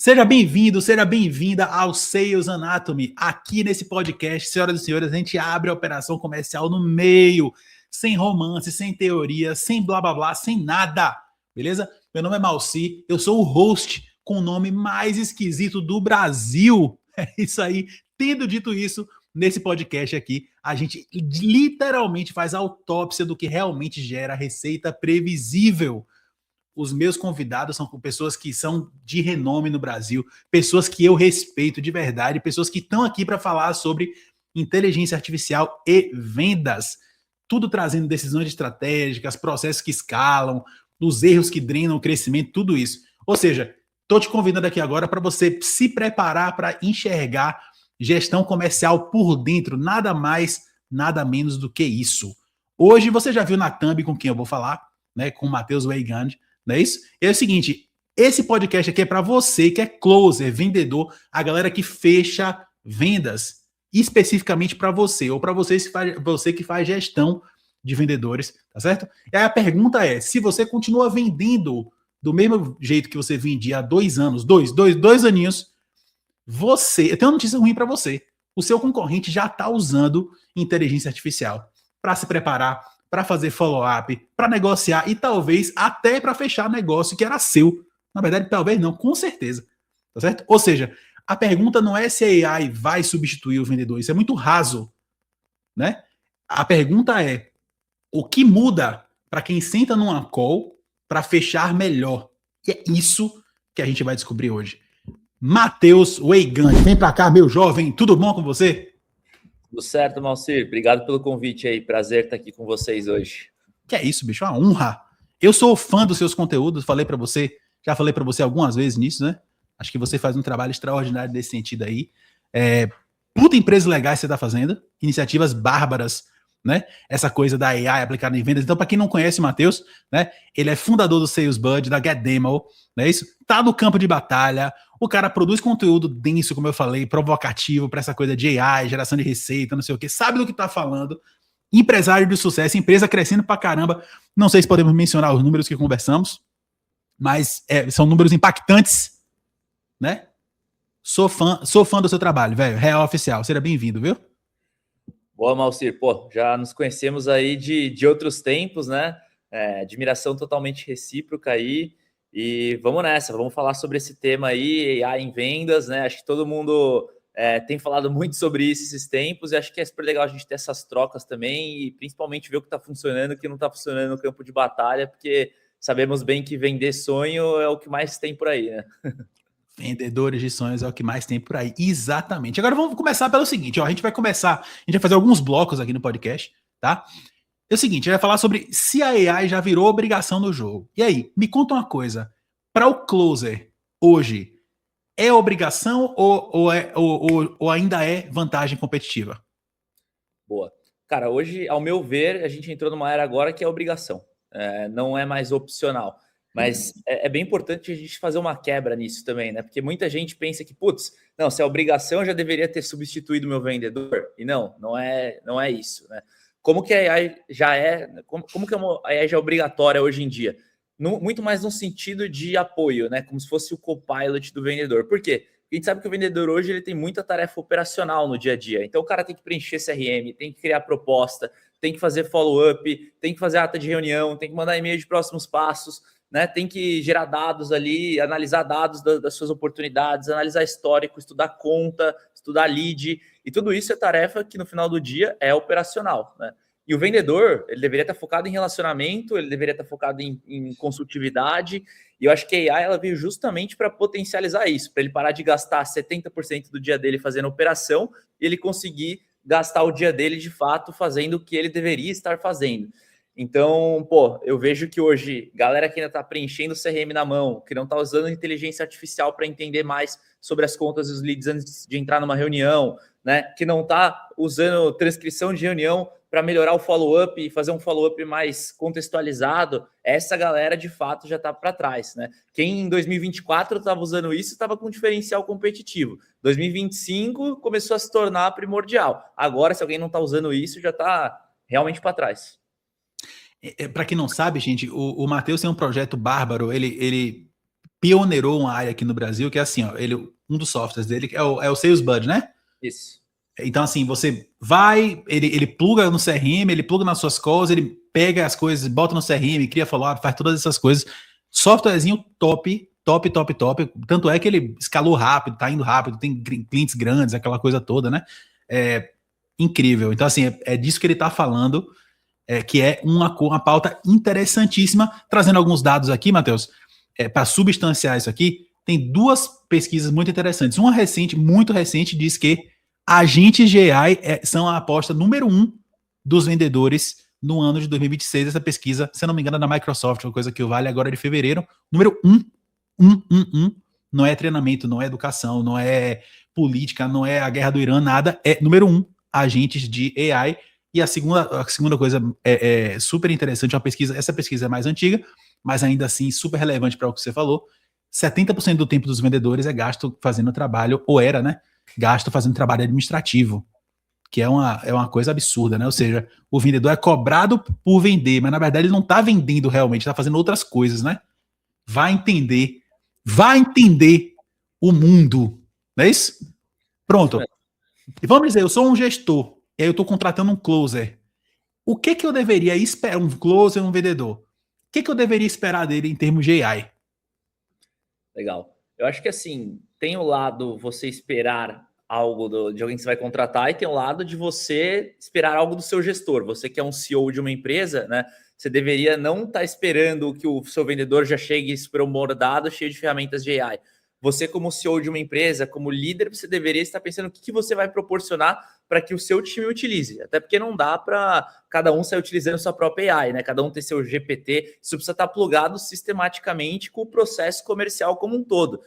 Seja bem-vindo, seja bem-vinda ao Sales Anatomy. Aqui nesse podcast, senhoras e senhores, a gente abre a operação comercial no meio, sem romance, sem teoria, sem blá blá blá, sem nada, beleza? Meu nome é Malci, eu sou o host com o nome mais esquisito do Brasil. É isso aí. Tendo dito isso, nesse podcast aqui, a gente literalmente faz a autópsia do que realmente gera receita previsível. Os meus convidados são pessoas que são de renome no Brasil, pessoas que eu respeito de verdade, pessoas que estão aqui para falar sobre inteligência artificial e vendas. Tudo trazendo decisões estratégicas, processos que escalam, os erros que drenam o crescimento, tudo isso. Ou seja, estou te convidando aqui agora para você se preparar para enxergar gestão comercial por dentro, nada mais, nada menos do que isso. Hoje você já viu na thumb com quem eu vou falar, né? Com o Matheus Weigand. Não é isso? É o seguinte, esse podcast aqui é para você que é closer, vendedor, a galera que fecha vendas, especificamente para você, ou para você que faz gestão de vendedores, tá certo? E aí a pergunta é, se você continua vendendo do mesmo jeito que você vendia há 2 anos, dois aninhos, eu tenho uma notícia ruim para você. O seu concorrente já está usando inteligência artificial para se preparar, para fazer follow-up, para negociar e talvez até para fechar negócio que era seu. Na verdade, talvez não, com certeza. Tá certo? Ou seja, a pergunta não é se a AI vai substituir o vendedor. Isso é muito raso, né? A pergunta é o que muda para quem senta numa call para fechar melhor. E é isso que a gente vai descobrir hoje. Matheus Weigand, vem para cá, meu jovem. Tudo bom com você? Tudo certo, Malcir. Obrigado pelo convite aí. Prazer estar aqui com vocês hoje. Que é isso, bicho, uma honra. Eu sou fã dos seus conteúdos, já falei para você algumas vezes nisso, né? Acho que você faz um trabalho extraordinário nesse sentido aí. Puta empresas legais você tá fazendo, iniciativas bárbaras, né? Essa coisa da AI aplicada em vendas. Então, para quem não conhece o Matheus, né? Ele é fundador do Sales Bud, da Get Demo, não é isso? Tá no campo de batalha. O cara produz conteúdo denso, como eu falei, provocativo para essa coisa de AI, geração de receita, não sei o quê. Sabe do que tá falando? Empresário de sucesso, empresa crescendo pra caramba. Não sei se podemos mencionar os números que conversamos, mas são números impactantes, né? Sou fã do seu trabalho, velho. Real oficial. Seja bem-vindo, viu? Boa, Malcir. Pô, já nos conhecemos aí de outros tempos, né? Admiração totalmente recíproca aí. E vamos nessa, vamos falar sobre esse tema aí, AI em vendas, né? Acho que todo mundo tem falado muito sobre isso esses tempos e acho que é super legal a gente ter essas trocas também e principalmente ver o que está funcionando e o que não está funcionando no campo de batalha, porque sabemos bem que vender sonho é o que mais tem por aí, né? Vendedores de sonhos é o que mais tem por aí. Exatamente. Agora vamos começar pelo seguinte, ó, a gente vai fazer alguns blocos aqui no podcast, tá? É o seguinte, a gente vai falar sobre se a AI já virou obrigação no jogo. E aí, me conta uma coisa. Para o closer, hoje, é obrigação ou ainda é vantagem competitiva? Boa. Cara, hoje, ao meu ver, a gente entrou numa era agora que é obrigação. Não é mais opcional. Mas é bem importante a gente fazer uma quebra nisso também, né? Porque muita gente pensa que, putz, não, se é obrigação, eu já deveria ter substituído meu vendedor. E não é isso, né? Como que a AI já é, como que a AI já é obrigatória hoje em dia? Muito mais no sentido de apoio, né? Como se fosse o copilot do vendedor. Por quê? Porque a gente sabe que o vendedor hoje ele tem muita tarefa operacional no dia a dia. Então o cara tem que preencher CRM, tem que criar proposta, tem que fazer follow-up, tem que fazer ata de reunião, tem que mandar e-mail de próximos passos, né? Tem que gerar dados ali, analisar dados das suas oportunidades, analisar histórico, estudar conta, estudar lead. E tudo isso é tarefa que no final do dia é operacional, né? E o vendedor, ele deveria estar focado em relacionamento, ele deveria estar focado em consultividade. E eu acho que a AI ela veio justamente para potencializar isso, para ele parar de gastar 70% do dia dele fazendo operação e ele conseguir gastar o dia dele de fato fazendo o que ele deveria estar fazendo. Então, pô, eu vejo que hoje, galera que ainda está preenchendo o CRM na mão, que não está usando inteligência artificial para entender mais sobre as contas e os leads antes de entrar numa reunião, né? Que não está usando transcrição de reunião para melhorar o follow-up e fazer um follow-up mais contextualizado, essa galera de fato já está para trás, né? Quem em 2024 estava usando isso estava com um diferencial competitivo. 2025 começou a se tornar primordial. Agora, se alguém não está usando isso, já está realmente para trás. Para quem não sabe, gente, o Matheus tem um projeto bárbaro. Ele pioneirou uma área aqui no Brasil, que é assim, ó, um dos softwares dele é o Sales Bud, né? Isso. Então, assim, você vai, ele pluga no CRM, ele pluga nas suas calls, ele pega as coisas, bota no CRM, cria follow-up, faz todas essas coisas. Softwarezinho top. Tanto é que ele escalou rápido, tá indo rápido, tem clientes grandes, aquela coisa toda, né? É incrível. Então, assim, é disso que ele tá falando, que é uma pauta interessantíssima. Trazendo alguns dados aqui, Matheus, para substanciar isso aqui, tem duas pesquisas muito interessantes. Uma recente, muito recente, diz que agentes de AI são a aposta número 1 dos vendedores no ano de 2026. Essa pesquisa, se eu não me engano, é da Microsoft, uma coisa que vale agora de fevereiro. Número 1. Não é treinamento, não é educação, não é política, não é a guerra do Irã, nada. É número 1, agentes de AI. E a segunda coisa é super interessante, essa pesquisa é mais antiga, mas ainda assim super relevante para o que você falou. 70% do tempo dos vendedores é gasto fazendo trabalho, ou era, né? Gasto fazendo trabalho administrativo, que é uma coisa absurda, né? Ou seja, o vendedor é cobrado por vender, mas na verdade ele não está vendendo realmente, está fazendo outras coisas, né? Vai entender o mundo, não é isso? Pronto. E vamos dizer, eu sou um gestor, e aí eu estou contratando um closer. O que eu deveria esperar, um closer, um vendedor? O que eu deveria esperar dele em termos de AI? Legal. Eu acho que assim, tem o lado você esperar algo de alguém que você vai contratar e tem o lado de você esperar algo do seu gestor. Você que é um CEO de uma empresa, né? Você deveria não estar esperando que o seu vendedor já chegue super bordado, cheio de ferramentas de AI. Você, como CEO de uma empresa, como líder, você deveria estar pensando o que você vai proporcionar para que o seu time utilize. Até porque não dá para cada um sair utilizando sua própria AI, né? Cada um ter seu GPT. Isso precisa estar plugado sistematicamente com o processo comercial como um todo.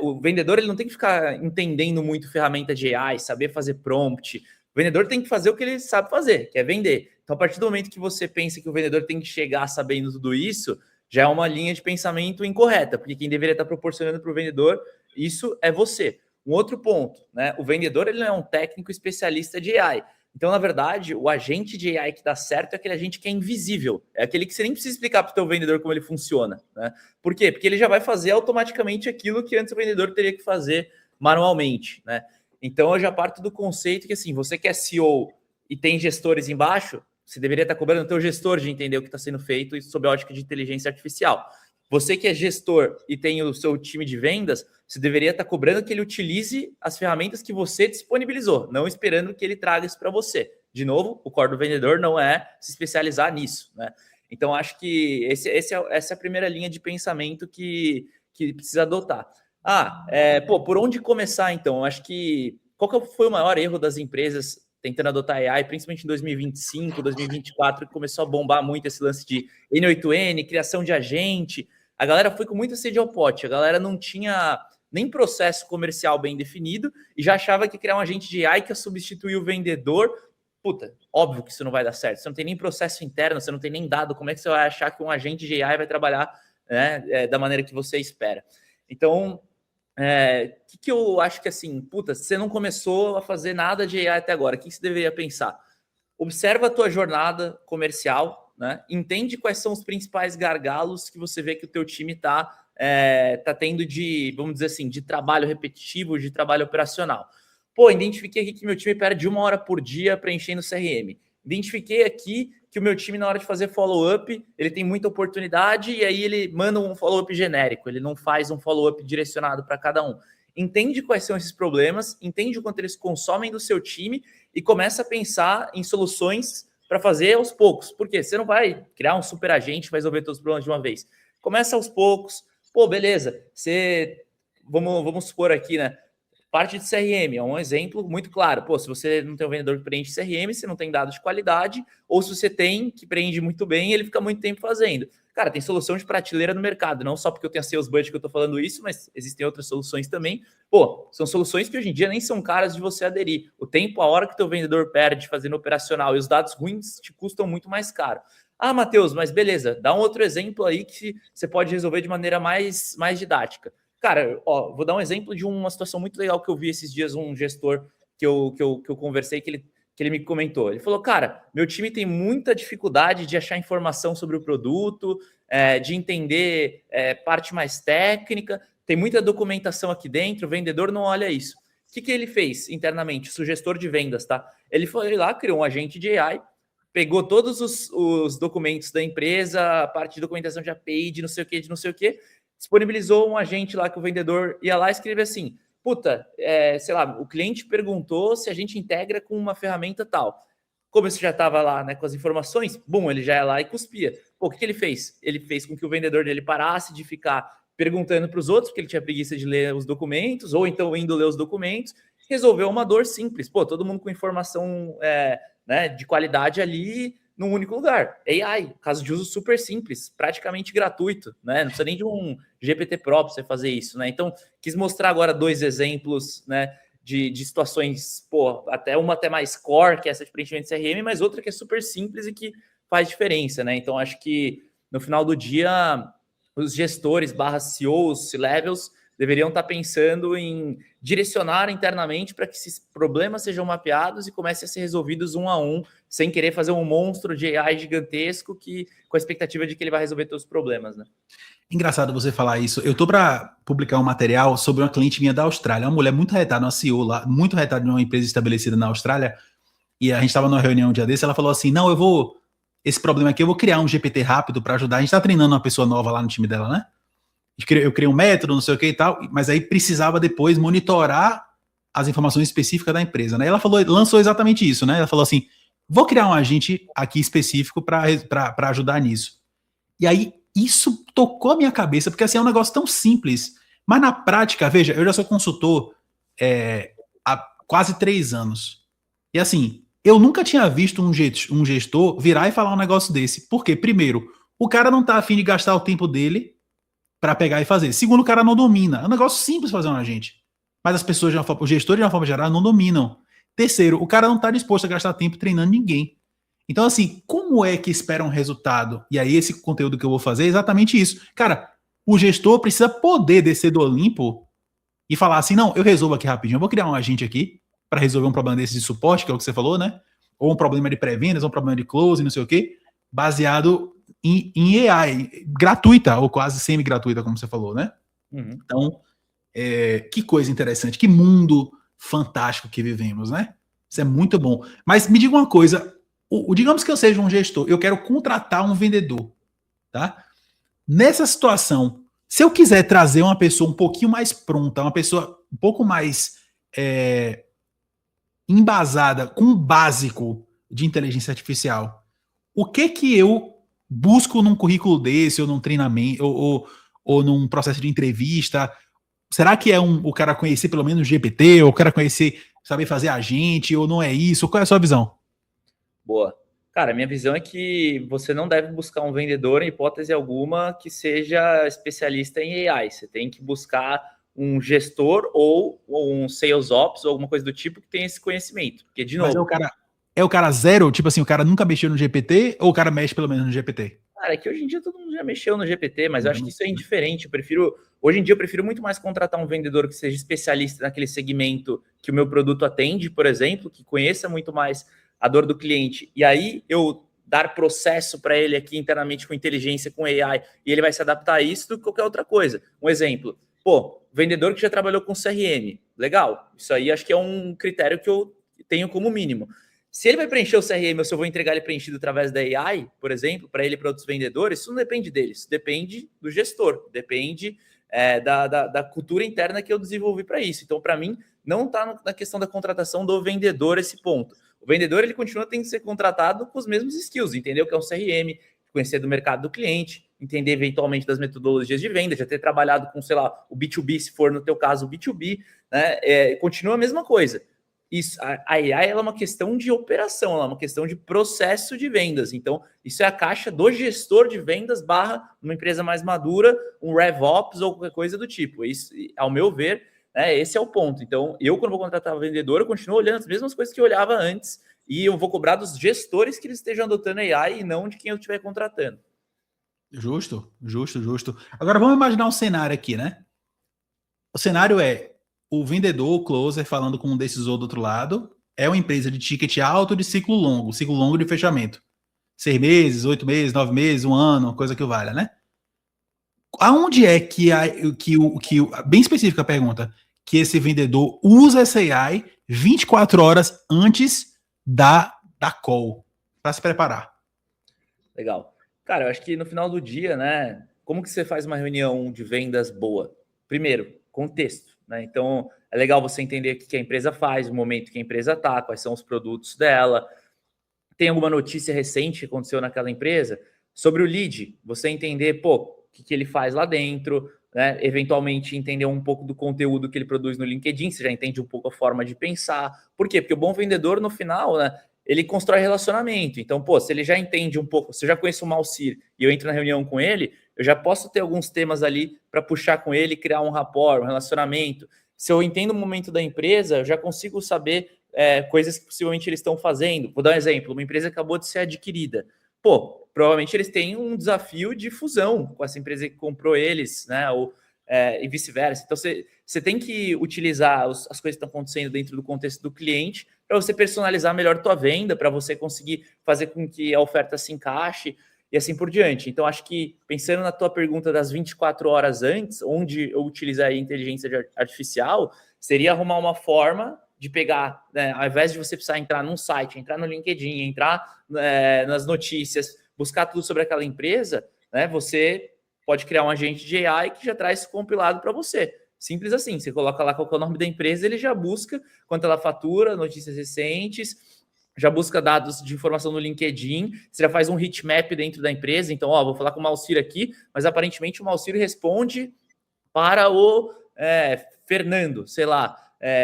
O vendedor ele não tem que ficar entendendo muito ferramenta de AI, saber fazer prompt. O vendedor tem que fazer o que ele sabe fazer, que é vender. Então, a partir do momento que você pensa que o vendedor tem que chegar sabendo tudo isso, já é uma linha de pensamento incorreta, porque quem deveria estar proporcionando para o vendedor isso é você. Um outro ponto, né? O vendedor ele não é um técnico especialista de AI. Então, na verdade, o agente de AI que dá certo é aquele agente que é invisível. É aquele que você nem precisa explicar para o teu vendedor como ele funciona, né? Por quê? Porque ele já vai fazer automaticamente aquilo que antes o vendedor teria que fazer manualmente, né? Então, eu já parto do conceito que, assim, você que é CEO e tem gestores embaixo, você deveria estar cobrando o teu gestor de entender o que está sendo feito sob a ótica de inteligência artificial. Você que é gestor e tem o seu time de vendas, você deveria estar cobrando que ele utilize as ferramentas que você disponibilizou, não esperando que ele traga isso para você. De novo, o core do vendedor não é se especializar nisso, né? Então, acho que essa é a primeira linha de pensamento que precisa adotar. Por onde começar, então? Eu acho que qual foi o maior erro das empresas tentando adotar AI, principalmente em 2025, 2024, que começou a bombar muito esse lance de N8N, criação de agente. A galera foi com muita sede ao pote, a galera não tinha nem processo comercial bem definido e já achava que criar um agente de AI que ia substituir o vendedor. Puta, óbvio que isso não vai dar certo. Você não tem nem processo interno, você não tem nem dado. Como é que você vai achar que um agente de AI vai trabalhar, né, da maneira que você espera? Então, que eu acho que assim, puta, você não começou a fazer nada de AI até agora, o que você deveria pensar? Observa a tua jornada comercial, né? Entende quais são os principais gargalos que você vê que o teu time tá tendo de, vamos dizer assim, de trabalho repetitivo, de trabalho operacional. Pô, identifiquei aqui que meu time perde 1 hora por dia preenchendo o CRM. Identifiquei aqui que o meu time, na hora de fazer follow-up, ele tem muita oportunidade e aí ele manda um follow-up genérico, ele não faz um follow-up direcionado para cada um. Entende quais são esses problemas, entende o quanto eles consomem do seu time e começa a pensar em soluções para fazer aos poucos. Por quê? Você não vai criar um super agente que vai resolver todos os problemas de uma vez. Começa aos poucos. Pô, beleza, vamos supor aqui, né? Parte de CRM é um exemplo muito claro. Pô, se você não tem um vendedor que preenche CRM, você não tem dados de qualidade, ou se você tem, que preenche muito bem, ele fica muito tempo fazendo. Cara, tem solução de prateleira no mercado, não só porque eu tenho a Sales Budget que eu tô falando isso, mas existem outras soluções também. Pô, são soluções que hoje em dia nem são caras de você aderir. O tempo, a hora que teu vendedor perde fazendo operacional e os dados ruins te custam muito mais caro. Ah, Matheus, mas beleza, dá um outro exemplo aí que você pode resolver de maneira mais didática. Cara, vou dar um exemplo de uma situação muito legal que eu vi esses dias, um gestor que eu conversei, que ele que ele me comentou. Ele falou, cara, meu time tem muita dificuldade de achar informação sobre o produto, de entender parte mais técnica, tem muita documentação aqui dentro, o vendedor não olha isso. O que ele fez internamente? O gestor de vendas, tá? Ele foi lá, criou um agente de AI, pegou todos os documentos da empresa, a parte de documentação de API, de não sei o que, disponibilizou um agente lá que o vendedor ia lá e escrevia assim, puta, sei lá, o cliente perguntou se a gente integra com uma ferramenta tal. Como isso já estava lá, né, com as informações, ele já ia lá e cuspia. Pô, o que ele fez? Ele fez com que o vendedor dele parasse de ficar perguntando para os outros, porque ele tinha preguiça de ler os documentos, ou então indo ler os documentos, resolveu uma dor simples. Pô, todo mundo com informação né, de qualidade ali num único lugar. AI, caso de uso super simples, praticamente gratuito, né? Não precisa nem de um GPT Pro para você fazer isso, né? Então, quis mostrar agora 2 exemplos, né, de situações, pô, uma até mais core, que é essa de preenchimento de CRM, mas outra que é super simples e que faz diferença, né? Então, acho que no final do dia, os gestores /CEOs, C-levels, deveriam estar pensando em direcionar internamente para que esses problemas sejam mapeados e comecem a ser resolvidos um a um, sem querer fazer um monstro de AI gigantesco com a expectativa de que ele vai resolver todos os problemas, né? Engraçado você falar isso. Eu tô para publicar um material sobre uma cliente minha da Austrália, uma mulher muito retada, uma CEO lá, muito retada de uma empresa estabelecida na Austrália, e a gente estava numa reunião um dia desse, ela falou assim, não, esse problema aqui, eu vou criar um GPT rápido para ajudar. A gente tá treinando uma pessoa nova lá no time dela, né? Eu criei um método, não sei o que e tal, mas aí precisava depois monitorar as informações específicas da empresa, né? Ela lançou exatamente isso, né? Ela falou assim, vou criar um agente aqui específico para ajudar nisso. E aí, isso tocou a minha cabeça, porque assim, é um negócio tão simples, mas na prática, veja, eu já sou consultor há quase 3 anos. E assim, eu nunca tinha visto um gestor virar e falar um negócio desse. Por quê? Primeiro, o cara não tá afim de gastar o tempo dele para pegar e fazer. Segundo, o cara não domina. É um negócio simples fazer um agente. Mas as pessoas, os gestores de uma forma geral, não dominam. Terceiro, o cara não está disposto a gastar tempo treinando ninguém. Então, assim, como é que espera um resultado? E aí, esse conteúdo que eu vou fazer é exatamente isso. Cara, o gestor precisa poder descer do Olimpo e falar assim, não, eu resolvo aqui rapidinho, eu vou criar um agente aqui para resolver um problema desse de suporte, que é o que você falou, né? Ou um problema de pré-vendas, ou um problema de close, não sei o quê, baseado em AI, gratuita, ou quase semi-gratuita, como você falou, né? Uhum. Então, que coisa interessante, que mundo fantástico que vivemos, né? Isso é muito bom. Mas me diga uma coisa, digamos que eu seja um gestor, eu quero contratar um vendedor, tá? Nessa situação, se eu quiser trazer uma pessoa um pouquinho mais pronta, uma pessoa um pouco mais embasada, com um básico de inteligência artificial, o que eu busco num currículo desse, ou num treinamento, ou num processo de entrevista? Será que é o cara conhecer pelo menos GPT, ou o cara conhecer, saber fazer agente, ou não é isso? Qual é a sua visão? Boa. Cara, minha visão é que você não deve buscar um vendedor, em hipótese alguma, que seja especialista em AI. Você tem que buscar um gestor ou um sales ops, ou alguma coisa do tipo, que tenha esse conhecimento. Porque, de novo... Mas é o cara zero? Tipo assim, o cara nunca mexeu no GPT, ou o cara mexe pelo menos no GPT? Cara, é que hoje em dia todo mundo já mexeu no GPT, mas eu acho que isso é indiferente. Hoje em dia eu prefiro muito mais contratar um vendedor que seja especialista naquele segmento que o meu produto atende, por exemplo, que conheça muito mais a dor do cliente. E aí eu dar processo para ele aqui internamente com inteligência, com AI, e ele vai se adaptar a isso do que qualquer outra coisa. Um exemplo, vendedor que já trabalhou com CRM, legal. Isso aí acho que é um critério que eu tenho como mínimo. Se ele vai preencher o CRM ou se eu vou entregar ele preenchido através da AI, por exemplo, para ele e para outros vendedores, isso não depende dele, isso depende do gestor, depende da cultura interna que eu desenvolvi para isso. Então, para mim, não está na questão da contratação do vendedor esse ponto. O vendedor, ele continua tendo que ser contratado com os mesmos skills, entendeu? Que é um CRM, conhecer do mercado do cliente, entender eventualmente das metodologias de venda, já ter trabalhado com, sei lá, o B2B, se for no teu caso o B2B, né? Continua a mesma coisa. Isso, a AI ela é uma questão de operação, ela é uma questão de processo de vendas. Então, isso é a caixa do gestor de vendas / uma empresa mais madura, um RevOps ou qualquer coisa do tipo. Isso, ao meu ver, esse é o ponto. Então, eu, quando vou contratar um vendedor, eu continuo olhando as mesmas coisas que eu olhava antes e eu vou cobrar dos gestores que eles estejam adotando AI e não de quem eu estiver contratando. Justo, justo, justo. Agora, vamos imaginar um cenário aqui, né? O cenário é o vendedor, o closer, falando com um decisor do outro lado, é uma empresa de ticket alto de ciclo longo de fechamento. 6 meses, 8 meses, 9 meses, 1 ano, coisa que valha, né? Aonde é bem específica a pergunta, que esse vendedor usa essa AI 24 horas antes da call para se preparar? Legal. Cara, eu acho que no final do dia, né? Como que você faz uma reunião de vendas boa? Primeiro, contexto, né? Então, é legal você entender o que a empresa faz, o momento que a empresa está, quais são os produtos dela. Tem alguma notícia recente que aconteceu naquela empresa? Sobre o lead, você entender, o que ele faz lá dentro, né? Eventualmente entender um pouco do conteúdo que ele produz no LinkedIn, você já entende um pouco a forma de pensar. Por quê? Porque o bom vendedor, no final, né? Ele constrói relacionamento. Então, se ele já entende um pouco, se eu já conheço o Malcir e eu entro na reunião com ele, eu já posso ter alguns temas ali para puxar com ele, criar um rapport, um relacionamento. Se eu entendo o momento da empresa, eu já consigo saber coisas que possivelmente eles estão fazendo. Vou dar um exemplo, uma empresa acabou de ser adquirida. Provavelmente eles têm um desafio de fusão com essa empresa que comprou eles, né? E vice-versa. Então, você tem que utilizar as coisas que estão acontecendo dentro do contexto do cliente para você personalizar melhor a tua venda, para você conseguir fazer com que a oferta se encaixe e assim por diante. Então, acho que, pensando na tua pergunta das 24 horas antes, onde eu utilizaria a inteligência artificial, seria arrumar uma forma de pegar, né, ao invés de você precisar entrar num site, entrar no LinkedIn, entrar nas notícias, buscar tudo sobre aquela empresa, né, você pode criar um agente de AI que já traz compilado para você. Simples assim, você coloca lá qual é o nome da empresa, ele já busca quanto ela fatura, notícias recentes, já busca dados de informação no LinkedIn, você já faz um heat map dentro da empresa, então, vou falar com o Malcir aqui, mas aparentemente o Malcir responde para o Fernando, sei lá.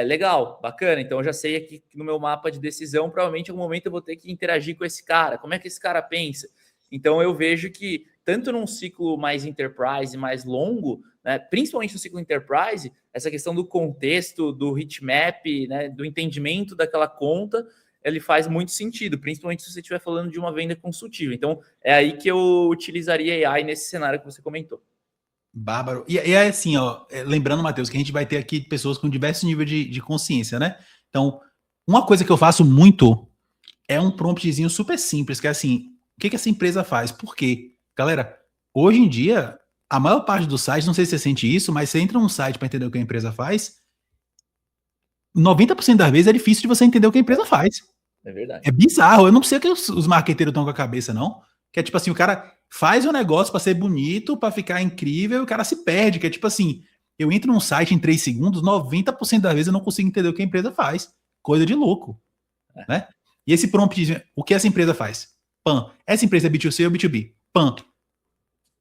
Legal, bacana, então eu já sei aqui que no meu mapa de decisão, provavelmente em algum momento eu vou ter que interagir com esse cara, como é que esse cara pensa? Então eu vejo que tanto num ciclo mais enterprise, mais longo, né, principalmente no ciclo enterprise, essa questão do contexto, do heatmap, né, do entendimento daquela conta, ele faz muito sentido, principalmente se você estiver falando de uma venda consultiva. Então é aí que eu utilizaria AI nesse cenário que você comentou. Bárbaro. E é assim, lembrando, Matheus, que a gente vai ter aqui pessoas com diversos níveis de consciência, né? Então, uma coisa que eu faço muito é um promptzinho super simples, que é assim, o que essa empresa faz? Por quê? Galera, hoje em dia, a maior parte dos sites, não sei se você sente isso, mas você entra num site para entender o que a empresa faz, 90% das vezes é difícil de você entender o que a empresa faz. É verdade. É bizarro, eu não sei o que os marqueteiros estão com a cabeça, não. Que é tipo assim, o cara faz um negócio para ser bonito, para ficar incrível, e o cara se perde, que é tipo assim, eu entro num site em 3 segundos, 90% das vezes eu não consigo entender o que a empresa faz. Coisa de louco, né? E esse prompt, o que essa empresa faz? Pam. Essa empresa é B2C ou B2B? Pam.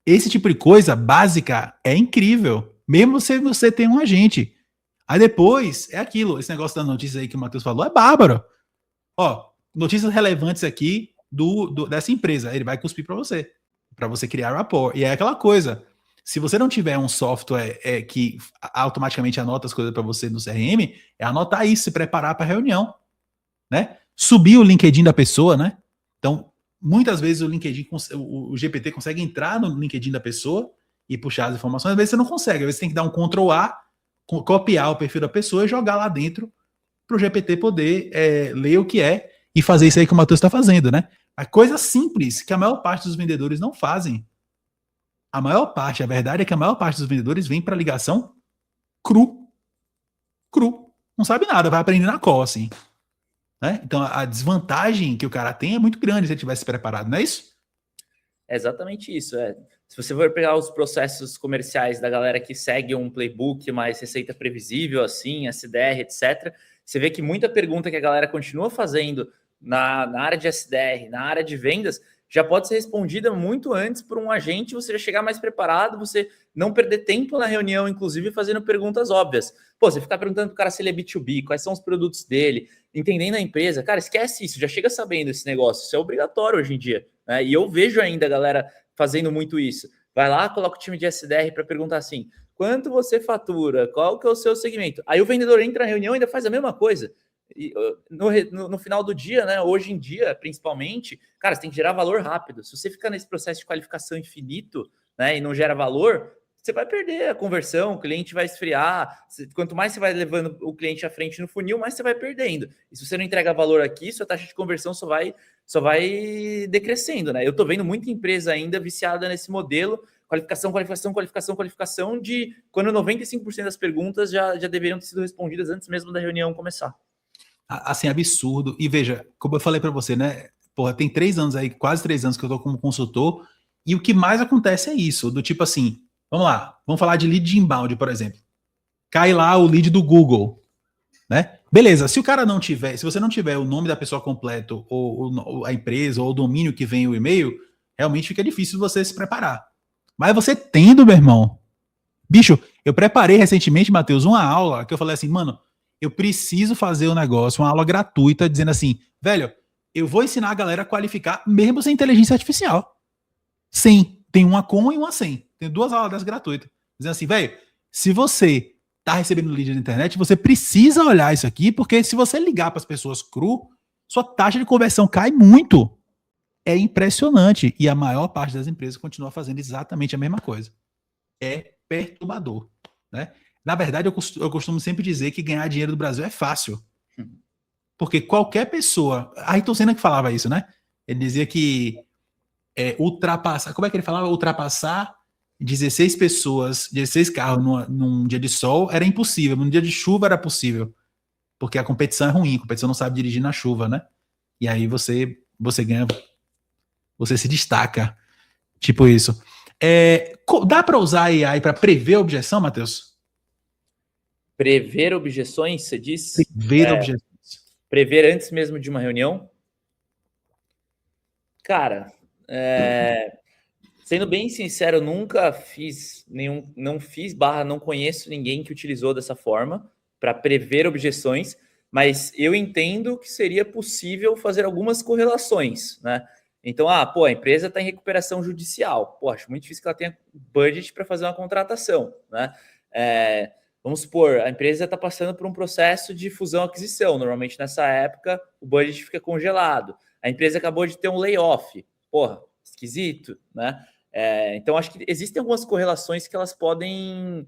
Esse tipo de coisa básica é incrível. Mesmo se você tem um agente. Aí depois, é aquilo, esse negócio das notícias aí que o Matheus falou, é bárbaro. Notícias relevantes aqui dessa empresa. Ele vai cuspir para você criar rapport. E é aquela coisa. Se você não tiver um software que automaticamente anota as coisas para você no CRM, é anotar isso, se preparar para a reunião, né? Subir o LinkedIn da pessoa, né? Então, muitas vezes o LinkedIn, o GPT consegue entrar no LinkedIn da pessoa e puxar as informações. Às vezes você não consegue. Às vezes você tem que dar um Ctrl A, copiar o perfil da pessoa e jogar lá dentro para o GPT poder ler o que é e fazer isso aí que o Matheus está fazendo, né? A coisa simples que a maior parte dos vendedores não fazem. A verdade é que a maior parte dos vendedores vem para ligação cru. Não sabe nada, vai aprender na call, assim. Né? Então a desvantagem que o cara tem é muito grande se ele tivesse preparado, não é isso? É exatamente isso. Se você for pegar os processos comerciais da galera que segue um playbook mais receita previsível, assim, SDR, etc., você vê que muita pergunta que a galera continua fazendo na área de SDR, na área de vendas, já pode ser respondida muito antes por um agente, você já chegar mais preparado, você não perder tempo na reunião, inclusive fazendo perguntas óbvias. Você ficar perguntando para o cara se ele é B2B, quais são os produtos dele, entendendo a empresa, cara, esquece isso, já chega sabendo esse negócio, isso é obrigatório hoje em dia, né? E eu vejo ainda a galera fazendo muito isso. Vai lá, coloca o time de SDR para perguntar assim, quanto você fatura, qual que é o seu segmento? Aí o vendedor entra na reunião e ainda faz a mesma coisa. E no final do dia, né? Hoje em dia, principalmente, cara, você tem que gerar valor rápido. Se você ficar nesse processo de qualificação infinito, né, e não gera valor, você vai perder a conversão, o cliente vai esfriar. Quanto mais você vai levando o cliente à frente no funil, mais você vai perdendo. E se você não entrega valor aqui, sua taxa de conversão só vai decrescendo, né? Eu tô vendo muita empresa ainda viciada nesse modelo, qualificação, de quando 95% das perguntas já deveriam ter sido respondidas antes mesmo da reunião começar. Assim, absurdo. E veja, como eu falei para você, né? Porra, tem 3 anos aí, quase 3 anos que eu tô como consultor, e o que mais acontece é isso, do tipo assim, vamos lá, vamos falar de lead de inbound, por exemplo. Cai lá o lead do Google, né? Beleza, se o cara não tiver, se você não tiver o nome da pessoa completo, ou a empresa, ou o domínio que vem o e-mail, realmente fica difícil você se preparar. Mas você tendo, meu irmão, bicho, eu preparei recentemente, Matheus, uma aula que eu falei assim, mano, eu preciso fazer um negócio, uma aula gratuita, dizendo assim, velho, eu vou ensinar a galera a qualificar mesmo sem inteligência artificial. Sim, tem uma com e uma sem. Tem 2 aulas dessas gratuitas. Dizendo assim, velho, se você tá recebendo lead na internet, você precisa olhar isso aqui, porque se você ligar para as pessoas cru, sua taxa de conversão cai muito. É impressionante. E a maior parte das empresas continua fazendo exatamente a mesma coisa. É perturbador, né? Na verdade, eu costumo sempre dizer que ganhar dinheiro do Brasil é fácil. Porque qualquer pessoa... Ayrton Senna que falava isso, né? Ele dizia que ultrapassar... Como é que ele falava? Ultrapassar 16 pessoas, 16 carros num dia de sol era impossível. Num dia de chuva era possível. Porque a competição é ruim. A competição não sabe dirigir na chuva, né? E aí você ganha... Você se destaca. Tipo isso. Dá para usar a AI para prever objeção, Matheus? Prever objeções, você diz? Prever objeções. Prever antes mesmo de uma reunião? Cara, sendo bem sincero, eu nunca fiz não conheço ninguém que utilizou dessa forma para prever objeções, mas eu entendo que seria possível fazer algumas correlações, né? Então, a empresa está em recuperação judicial. Acho muito difícil que ela tenha budget para fazer uma contratação, né? Vamos supor, a empresa está passando por um processo de fusão-aquisição. Normalmente, nessa época, o budget fica congelado. A empresa acabou de ter um layoff. Esquisito, né? Então, acho que existem algumas correlações que elas podem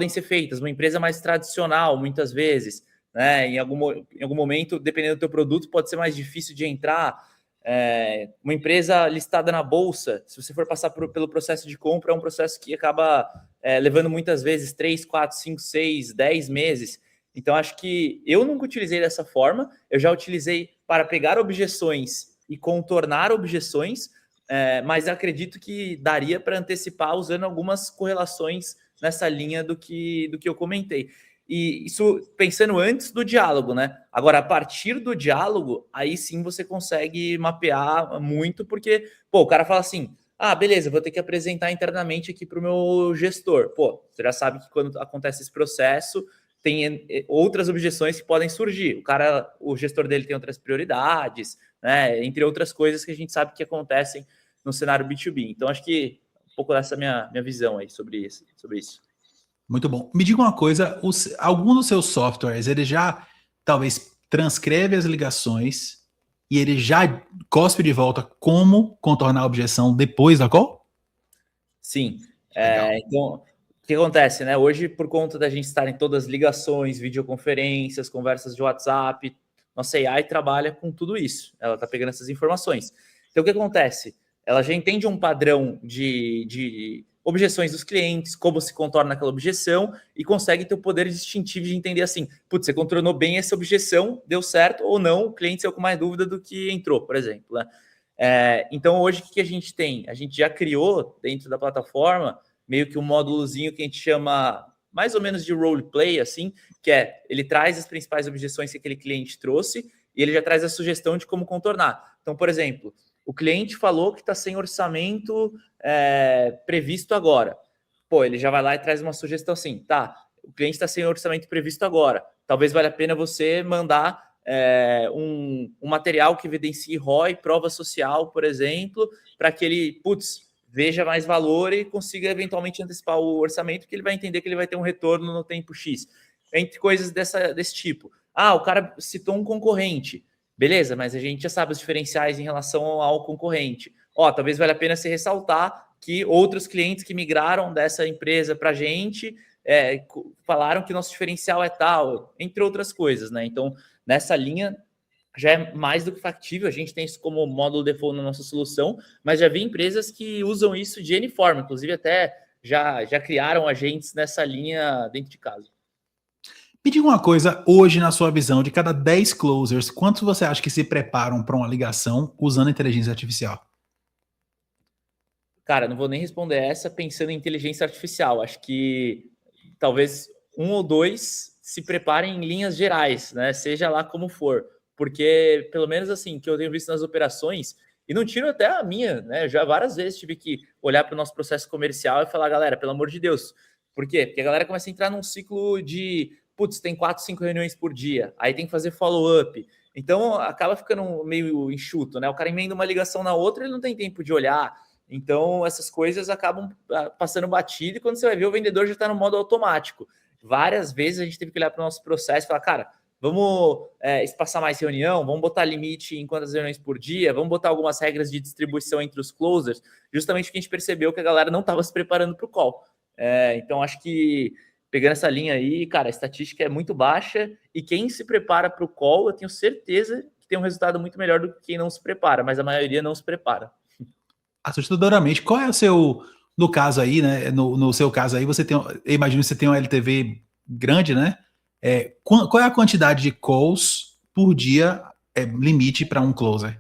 ser feitas. Uma empresa mais tradicional, muitas vezes, né? Em algum momento, dependendo do teu produto, pode ser mais difícil de entrar. Uma empresa listada na bolsa, se você for passar pelo processo de compra, é um processo que acaba levando muitas vezes 3, 4, 5, 6, 10 meses. Então, acho que eu nunca utilizei dessa forma. Eu já utilizei para pegar objeções e contornar objeções, mas acredito que daria para antecipar usando algumas correlações nessa linha do que eu comentei. E isso pensando antes do diálogo, né? Agora, a partir do diálogo, aí sim você consegue mapear muito, porque, o cara fala assim, beleza, vou ter que apresentar internamente aqui para o meu gestor. Você já sabe que quando acontece esse processo, tem outras objeções que podem surgir. O gestor dele tem outras prioridades, né? Entre outras coisas que a gente sabe que acontecem no cenário B2B. Então, acho que um pouco dessa minha visão aí sobre isso. Muito bom. Me diga uma coisa, algum dos seus softwares, ele já talvez transcreve as ligações e ele já cospe de volta como contornar a objeção depois da call? Sim. Então, o que acontece, né? Hoje, por conta da gente estar em todas as ligações, videoconferências, conversas de WhatsApp, nossa AI trabalha com tudo isso. Ela está pegando essas informações. Então, o que acontece? Ela já entende um padrão de objeções dos clientes, como se contorna aquela objeção e consegue ter o poder distintivo de entender assim, você contornou bem essa objeção, deu certo ou não, o cliente saiu com mais dúvida do que entrou, por exemplo, né? Então, hoje, o que a gente tem? A gente já criou dentro da plataforma meio que um módulozinho que a gente chama mais ou menos de roleplay, assim, que ele traz as principais objeções que aquele cliente trouxe e ele já traz a sugestão de como contornar. Então, por exemplo, o cliente falou que está sem orçamento previsto agora. Ele já vai lá e traz uma sugestão assim, o cliente está sem orçamento previsto agora. Talvez valha a pena você mandar um material que evidencie ROI, prova social, por exemplo, para que ele, veja mais valor e consiga eventualmente antecipar o orçamento, que ele vai entender que ele vai ter um retorno no tempo X. Entre coisas desse tipo. O cara citou um concorrente. Beleza, mas a gente já sabe os diferenciais em relação ao concorrente. Talvez valha a pena se ressaltar que outros clientes que migraram dessa empresa para a gente falaram que nosso diferencial é tal, entre outras coisas, né? Então, nessa linha, já é mais do que factível, a gente tem isso como módulo default na nossa solução, mas já vi empresas que usam isso de N forma, inclusive até já criaram agentes nessa linha dentro de casa. Me diga uma coisa, hoje, na sua visão, de cada 10 closers, quantos você acha que se preparam para uma ligação usando inteligência artificial? Cara, não vou nem responder essa pensando em inteligência artificial. Acho que talvez 1 ou 2 se preparem em linhas gerais, né? Seja lá como for. Porque, pelo menos assim, que eu tenho visto nas operações, e não tiro até a minha, né? Já várias vezes tive que olhar para o nosso processo comercial e falar, galera, pelo amor de Deus. Por quê? Porque a galera começa a entrar num ciclo de, putz, tem 4, 5 reuniões por dia, aí tem que fazer follow-up. Então, acaba ficando meio enxuto, né? O cara emenda uma ligação na outra, ele não tem tempo de olhar. Então, essas coisas acabam passando batido e quando você vai ver, o vendedor já está no modo automático. Várias vezes a gente teve que olhar para o nosso processo e falar, cara, vamos espaçar mais reunião, vamos botar limite em quantas reuniões por dia, vamos botar algumas regras de distribuição entre os closers, justamente porque a gente percebeu que a galera não estava se preparando para o call. Então, acho que pegando essa linha aí, cara, a estatística é muito baixa e quem se prepara para o call, eu tenho certeza que tem um resultado muito melhor do que quem não se prepara, mas a maioria não se prepara. Assustadoramente. Qual é o seu, no caso aí, né? No seu caso aí, você tem, eu imagino que você tem um LTV grande, né? Qual é a quantidade de calls por dia limite para um closer?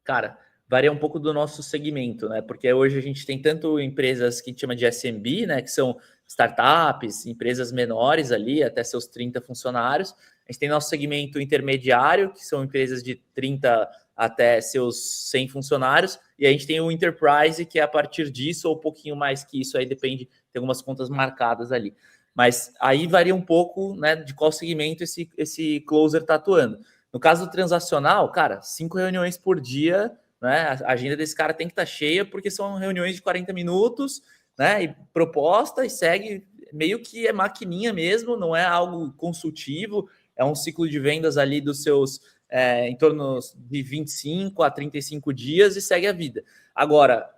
Cara, varia um pouco do nosso segmento, né? Porque hoje a gente tem tanto empresas que a gente chama de SMB, né? Que são startups, empresas menores ali, até seus 30 funcionários. A gente tem nosso segmento intermediário, que são empresas de 30 até seus 100 funcionários, e a gente tem o Enterprise, que é a partir disso, ou um pouquinho mais que isso, aí depende, tem algumas contas marcadas ali. Mas aí varia um pouco, né, de qual segmento esse closer está atuando. No caso do transacional, cara, 5 reuniões por dia, né, a agenda desse cara tem que estar cheia, porque são reuniões de 40 minutos, né, e proposta, e segue, meio que é maquininha mesmo, não é algo consultivo, é um ciclo de vendas ali dos seus em torno de 25 a 35 dias e segue a vida. Agora,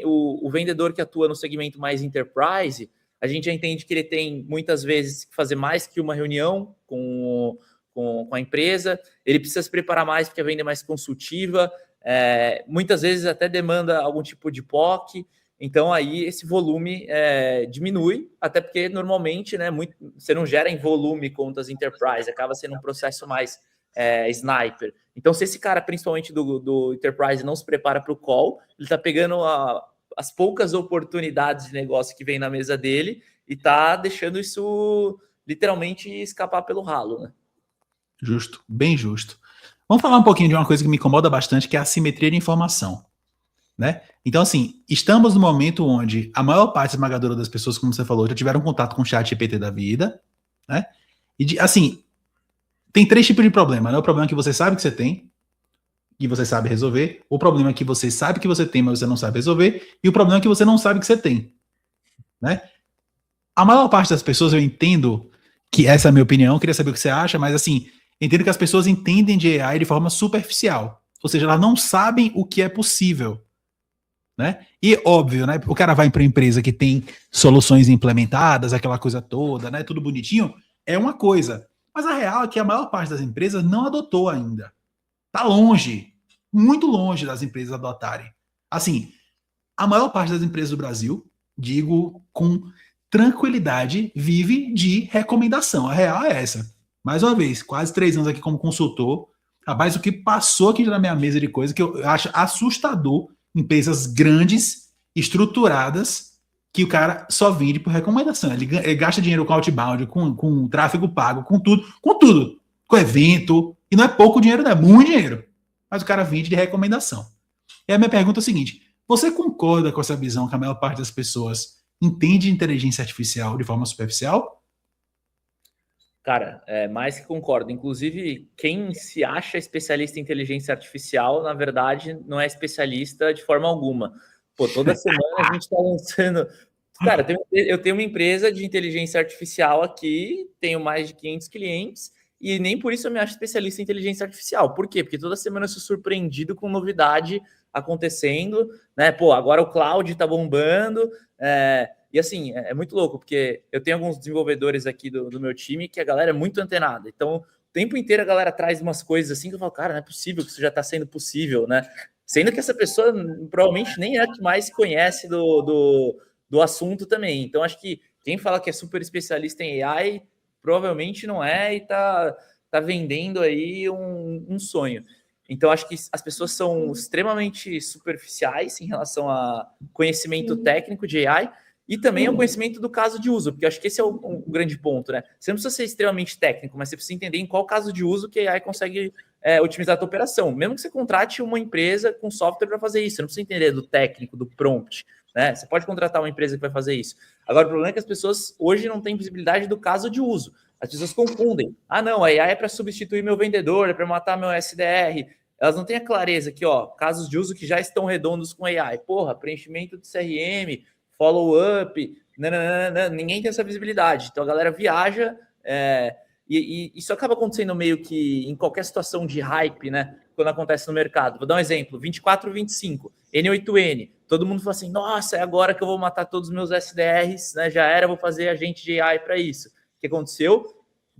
o vendedor que atua no segmento mais enterprise, a gente já entende que ele tem muitas vezes que fazer mais que uma reunião com a empresa, ele precisa se preparar mais porque a venda é mais consultiva, muitas vezes até demanda algum tipo de POC, então aí esse volume diminui, até porque normalmente, né, você não gera em volume contas enterprise, acaba sendo um processo mais sniper. Então, se esse cara, principalmente do Enterprise, não se prepara para o call, ele está pegando as poucas oportunidades de negócio que vem na mesa dele e está deixando isso literalmente escapar pelo ralo, né? Justo, bem justo. Vamos falar um pouquinho de uma coisa que me incomoda bastante, que é a assimetria de informação, né? Então, assim, estamos no momento onde a maior parte esmagadora das pessoas, como você falou, já tiveram contato com o chat GPT da vida, né? E, assim, tem 3 tipos de problema, né? O problema é que você sabe que você tem, e você sabe resolver. O problema é que você sabe que você tem, mas você não sabe resolver. E o problema é que você não sabe que você tem, né? A maior parte das pessoas, eu entendo que essa é a minha opinião, queria saber o que você acha, mas assim, entendo que as pessoas entendem de AI de forma superficial. Ou seja, elas não sabem o que é possível, né? E óbvio, né? O cara vai para uma empresa que tem soluções implementadas, aquela coisa toda, né? Tudo bonitinho, é uma coisa. Mas a real é que a maior parte das empresas não adotou ainda. Tá longe, muito longe das empresas adotarem. Assim, a maior parte das empresas do Brasil, digo com tranquilidade, vive de recomendação. A real é essa. Mais uma vez, quase 3 anos aqui como consultor. Rapaz, o que passou aqui na minha mesa de coisa que eu acho assustador, empresas grandes, estruturadas, que o cara só vende por recomendação. Ele gasta dinheiro com outbound, com tráfego pago, com tudo, com evento, e não é pouco dinheiro, não é muito dinheiro. Mas o cara vende de recomendação. E a minha pergunta é a seguinte: você concorda com essa visão que a maior parte das pessoas entende inteligência artificial de forma superficial? Cara, mais que concordo. Inclusive, quem se acha especialista em inteligência artificial, na verdade, não é especialista de forma alguma. Pô, toda semana a gente está lançando. Cara, eu tenho uma empresa de inteligência artificial aqui, tenho mais de 500 clientes, e nem por isso eu me acho especialista em inteligência artificial. Por quê? Porque toda semana eu sou surpreendido com novidade acontecendo, né? Pô, agora o cloud tá bombando, e assim, é muito louco, porque eu tenho alguns desenvolvedores aqui do meu time que a galera é muito antenada, então o tempo inteiro a galera traz umas coisas assim que eu falo, cara, não é possível que isso já está sendo possível, né? Sendo que essa pessoa provavelmente nem é a que mais conhece do assunto também. Então, acho que quem fala que é super especialista em AI provavelmente não é e tá vendendo aí um sonho. Então, acho que as pessoas são extremamente superficiais em relação a conhecimento técnico de AI e também ao conhecimento do caso de uso, porque acho que esse é o grande ponto, né? Você não precisa ser extremamente técnico, mas você precisa entender em qual caso de uso que a AI consegue otimizar a tua operação. Mesmo que você contrate uma empresa com software para fazer isso, você não precisa entender do técnico, do prompt, né? Você pode contratar uma empresa que vai fazer isso. Agora, o problema é que as pessoas hoje não têm visibilidade do caso de uso. As pessoas confundem. Ah, não, a AI é para substituir meu vendedor, é para matar meu SDR. Elas não têm a clareza que, casos de uso que já estão redondos com AI. Porra, preenchimento de CRM, follow-up, ninguém tem essa visibilidade. Então a galera viaja e isso acaba acontecendo meio que em qualquer situação de hype, né? Quando acontece no mercado. Vou dar um exemplo: 24, 25, N8N. Todo mundo fala assim: nossa, é agora que eu vou matar todos os meus SDRs, né? Já era, vou fazer agente de AI para isso. O que aconteceu?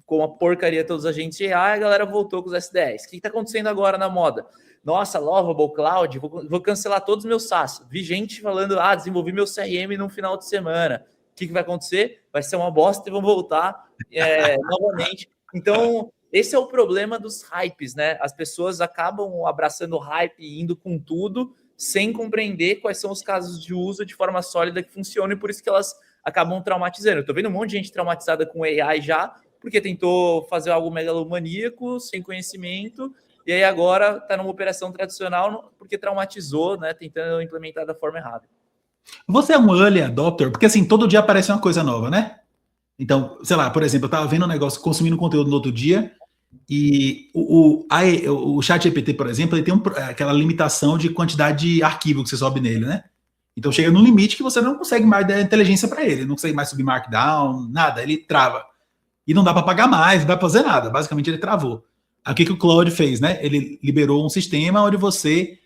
Com a porcaria todos os agentes de AI, a galera voltou com os SDRs. O que está acontecendo agora na moda? Nossa, Lovable Cloud, vou cancelar todos os meus SaaS. Vi gente falando, desenvolvi meu CRM no final de semana. O que vai acontecer? Vai ser uma bosta e vão voltar novamente. Então, esse é o problema dos hypes, né? As pessoas acabam abraçando o hype e indo com tudo, sem compreender quais são os casos de uso de forma sólida que funcionam, e por isso que elas acabam traumatizando. Eu tô vendo um monte de gente traumatizada com AI já, porque tentou fazer algo megalomaníaco, sem conhecimento, e aí agora está numa operação tradicional porque traumatizou, né, tentando implementar da forma errada. Você é um early adopter? Porque assim, todo dia aparece uma coisa nova, né? Então, sei lá, por exemplo, eu estava vendo um negócio, consumindo conteúdo no outro dia, e o ChatGPT, por exemplo, ele tem aquela limitação de quantidade de arquivo que você sobe nele, né? Então chega num limite que você não consegue mais dar inteligência para ele, não consegue mais subir markdown, nada, ele trava. E não dá para pagar mais, não dá para fazer nada. Basicamente, ele travou. Aí, o que o Claude fez, né? Ele liberou um sistema onde você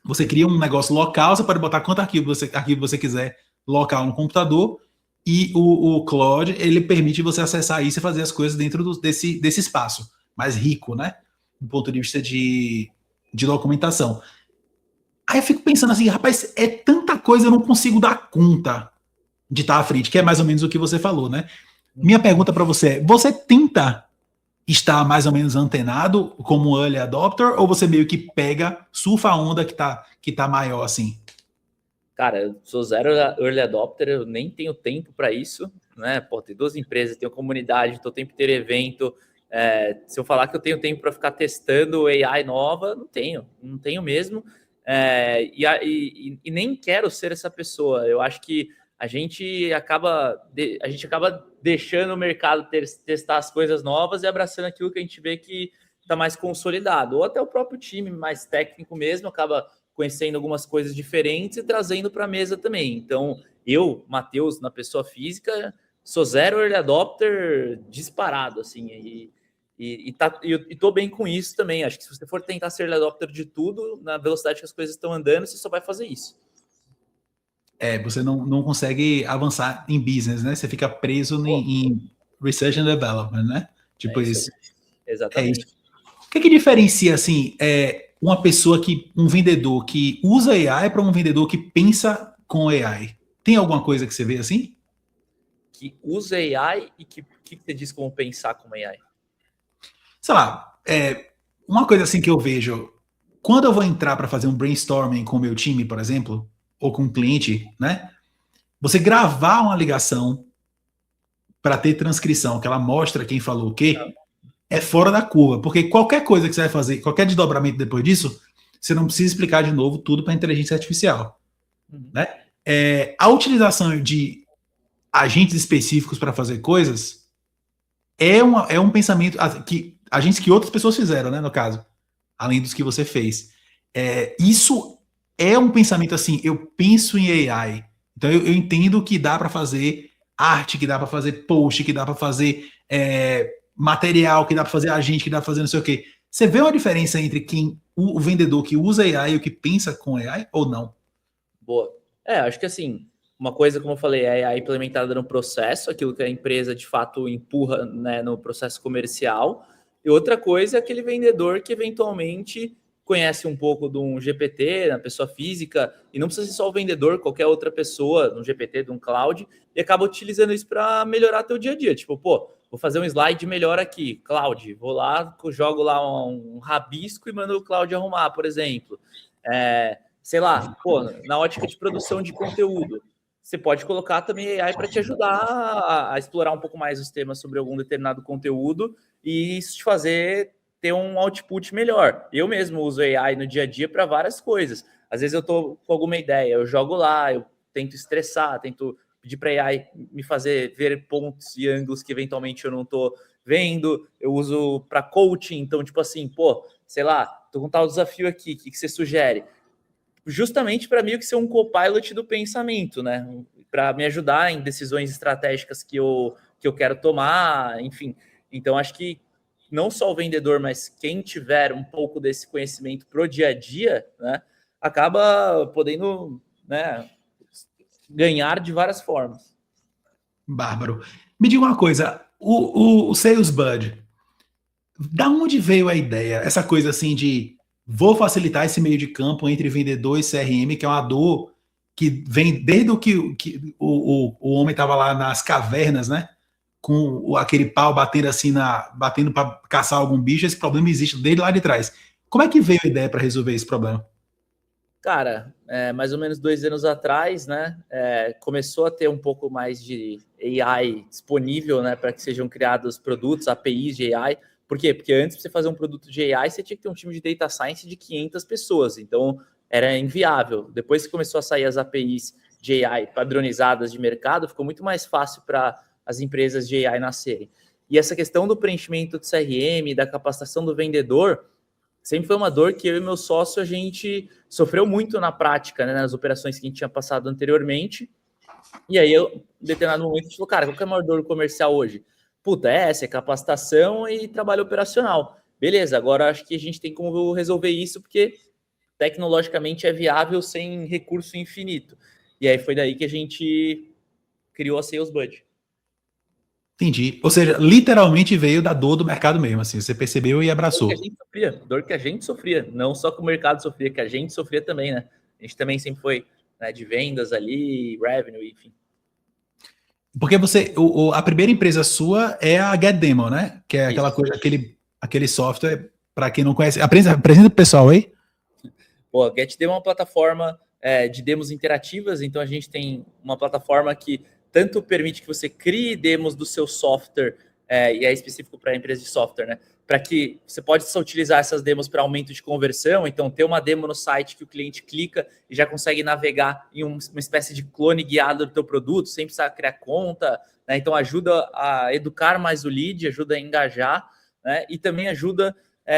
você cria um negócio local, você pode botar quanto arquivo você quiser local no computador, e o Claude, ele permite você acessar isso e fazer as coisas dentro desse espaço mais rico, né? Do ponto de vista de documentação. Aí eu fico pensando assim, rapaz, é tanta coisa, eu não consigo dar conta de estar à frente, que é mais ou menos o que você falou, né? Minha pergunta para você é: você tenta estar mais ou menos antenado como early adopter, ou você meio que pega, surfa a onda que tá maior assim? Cara, eu sou zero early adopter, eu nem tenho tempo para isso, né? Pô, tem 2 empresas, tenho comunidade, tô tempo de ter evento. Se eu falar que eu tenho tempo para ficar testando AI nova, não tenho mesmo. E nem quero ser essa pessoa. Eu acho que a gente acaba deixando o mercado testar as coisas novas e abraçando aquilo que a gente vê que está mais consolidado. Ou até o próprio time mais técnico mesmo acaba conhecendo algumas coisas diferentes e trazendo para a mesa também. Então, eu, Matheus, na pessoa física, sou zero early adopter disparado, assim, e tô bem com isso também. Acho que se você for tentar ser early adopter de tudo, na velocidade que as coisas estão andando, você só vai fazer isso. Você não consegue avançar em business, né? Você fica preso em research and development, né? Tipo isso. Exatamente. Isso. O que diferencia, assim, uma pessoa um vendedor que usa AI para um vendedor que pensa com AI? Tem alguma coisa que você vê assim? Que usa AI e que você diz como pensar com AI? Sei lá, uma coisa assim que eu vejo, quando eu vou entrar para fazer um brainstorming com o meu time, por exemplo, ou com um cliente, né? Você gravar uma ligação para ter transcrição, que ela mostra quem falou o quê, é fora da curva, porque qualquer coisa que você vai fazer, qualquer desdobramento depois disso, você não precisa explicar de novo tudo para a inteligência artificial. Né? A utilização de agentes específicos para fazer coisas é um pensamento que agentes que outras pessoas fizeram, né, no caso, além dos que você fez. Isso é um pensamento assim, eu penso em AI, então eu entendo que dá para fazer arte, que dá para fazer post, que dá para fazer material, que dá para fazer agente, que dá para fazer não sei o quê. Você vê uma diferença entre o vendedor que usa AI e o que pensa com AI ou não? Boa. Acho que assim, uma coisa, como eu falei, é a implementada no processo, aquilo que a empresa de fato empurra, né, no processo comercial. E outra coisa é aquele vendedor que eventualmente conhece um pouco de um GPT, na pessoa física, e não precisa ser só o vendedor, qualquer outra pessoa, de um GPT, de um cloud, e acaba utilizando isso para melhorar teu dia a dia. Tipo, pô, vou fazer um slide melhor aqui, cloud, vou lá, jogo lá um rabisco e mando o cloud arrumar, por exemplo. Sei lá, pô, na ótica de produção de conteúdo, você pode colocar também AI para te ajudar a explorar um pouco mais os temas sobre algum determinado conteúdo e isso te fazer ter um output melhor. Eu mesmo uso AI no dia a dia para várias coisas. Às vezes eu estou com alguma ideia, eu jogo lá, eu tento estressar, tento pedir para AI me fazer ver pontos e ângulos que eventualmente eu não estou vendo. Eu uso para coaching, então, tipo assim, pô, sei lá, tô com tal desafio aqui, o que você sugere? Justamente para mim que ser um copilot do pensamento, né? Para me ajudar em decisões estratégicas que eu quero tomar, enfim. Então, acho que não só o vendedor, mas quem tiver um pouco desse conhecimento pro dia a dia, né, acaba podendo, né, ganhar de várias formas. Bárbaro. Me diga uma coisa, o Sales Bud, da onde veio a ideia? Essa coisa assim de vou facilitar esse meio de campo entre vendedor e CRM, que é uma dor que vem desde o que o homem estava lá nas cavernas, né? Com aquele pau batendo assim, batendo para caçar algum bicho. Esse problema existe desde lá de trás. Como é que veio a ideia para resolver esse problema? Cara, mais ou menos 2 anos atrás, né, começou a ter um pouco mais de AI disponível, né, para que sejam criados produtos, APIs de AI. Por quê? Porque antes, para você fazer um produto de AI, você tinha que ter um time de data science de 500 pessoas, então era inviável. Depois que começou a sair as APIs de AI padronizadas de mercado, ficou muito mais fácil para as empresas de AI nascerem. E essa questão do preenchimento do CRM, da capacitação do vendedor, sempre foi uma dor que eu e meu sócio, a gente sofreu muito na prática, né, nas operações que a gente tinha passado anteriormente. E aí, em determinado momento, a gente falou, cara, qual que é a maior dor comercial hoje? Puta, essa é capacitação e trabalho operacional. Beleza, agora acho que a gente tem como resolver isso, porque tecnologicamente é viável sem recurso infinito. E aí foi daí que a gente criou a Sales Bud. Entendi. Ou seja, literalmente veio da dor do mercado mesmo, assim, você percebeu e abraçou. Dor que a gente sofria, não só que o mercado sofria, que a gente sofria também, né? A gente também sempre foi, né, de vendas ali, revenue, enfim. Porque a primeira empresa sua é a GetDemo, né? Que é aquela coisa, aquele software, para quem não conhece. Apresenta o pessoal aí. Pô, a GetDemo é uma plataforma de demos interativas, então a gente tem uma plataforma que tanto permite que você crie demos do seu software, e é específico para a empresa de software, né? Para que você possa utilizar essas demos para aumento de conversão, então ter uma demo no site que o cliente clica e já consegue navegar em uma espécie de clone guiado do teu produto, sem precisar criar conta, né? Então ajuda a educar mais o lead, ajuda a engajar, né? E também ajuda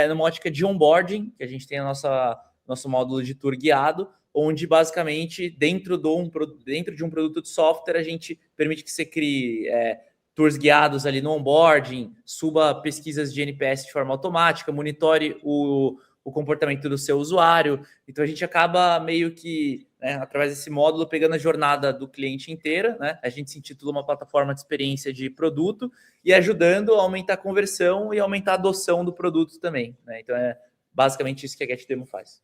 numa ótica de onboarding, que a gente tem nosso módulo de tour guiado, onde basicamente dentro de um produto de software a gente permite que você crie tours guiados ali no onboarding, suba pesquisas de NPS de forma automática, monitore o comportamento do seu usuário. Então a gente acaba meio que, né, através desse módulo, pegando a jornada do cliente inteira, né? A gente se intitula uma plataforma de experiência de produto e ajudando a aumentar a conversão e aumentar a adoção do produto também, né? Então é basicamente isso que a GetDemo faz.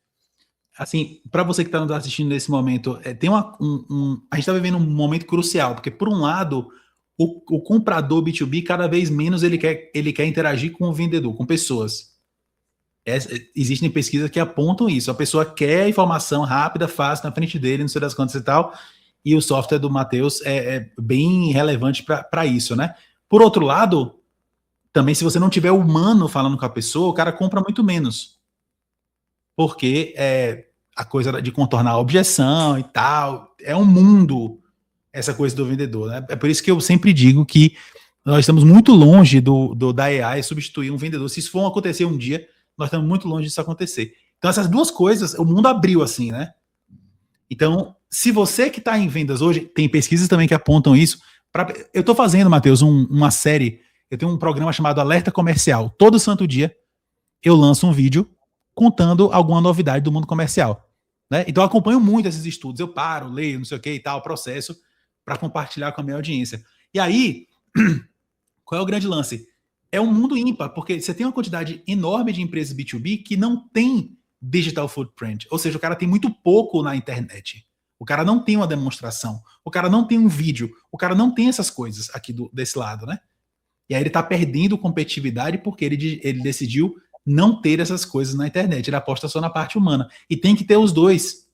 Assim, para você que está nos assistindo nesse momento, tem a gente está vivendo um momento crucial, porque por um lado, o comprador B2B cada vez menos ele quer interagir com o vendedor, com pessoas. Existem pesquisas que apontam isso. A pessoa quer informação rápida, fácil, na frente dele, não sei das quantas e tal, e o software do Matheus é bem relevante para isso, né? Por outro lado, também se você não tiver humano falando com a pessoa, o cara compra muito menos. Porque a coisa de contornar a objeção e tal, é um mundo essa coisa do vendedor, né? É por isso que eu sempre digo que nós estamos muito longe da AI substituir um vendedor. Se isso for acontecer um dia, nós estamos muito longe disso acontecer. Então essas duas coisas, o mundo abriu assim, né? Então, se você que está em vendas hoje, tem pesquisas também que apontam isso. Eu estou fazendo, Matheus, uma série, eu tenho um programa chamado Alerta Comercial. Todo santo dia eu lanço um vídeo contando alguma novidade do mundo comercial, né? Então eu acompanho muito esses estudos, eu paro, leio, não sei o que e tal, processo para compartilhar com a minha audiência. E aí, qual é o grande lance? É um mundo ímpar, porque você tem uma quantidade enorme de empresas B2B que não tem digital footprint, ou seja, o cara tem muito pouco na internet. O cara não tem uma demonstração, o cara não tem um vídeo, o cara não tem essas coisas aqui desse lado, né? E aí ele tá perdendo competitividade porque ele decidiu não ter essas coisas na internet. Ele aposta só na parte humana. E tem que ter os dois.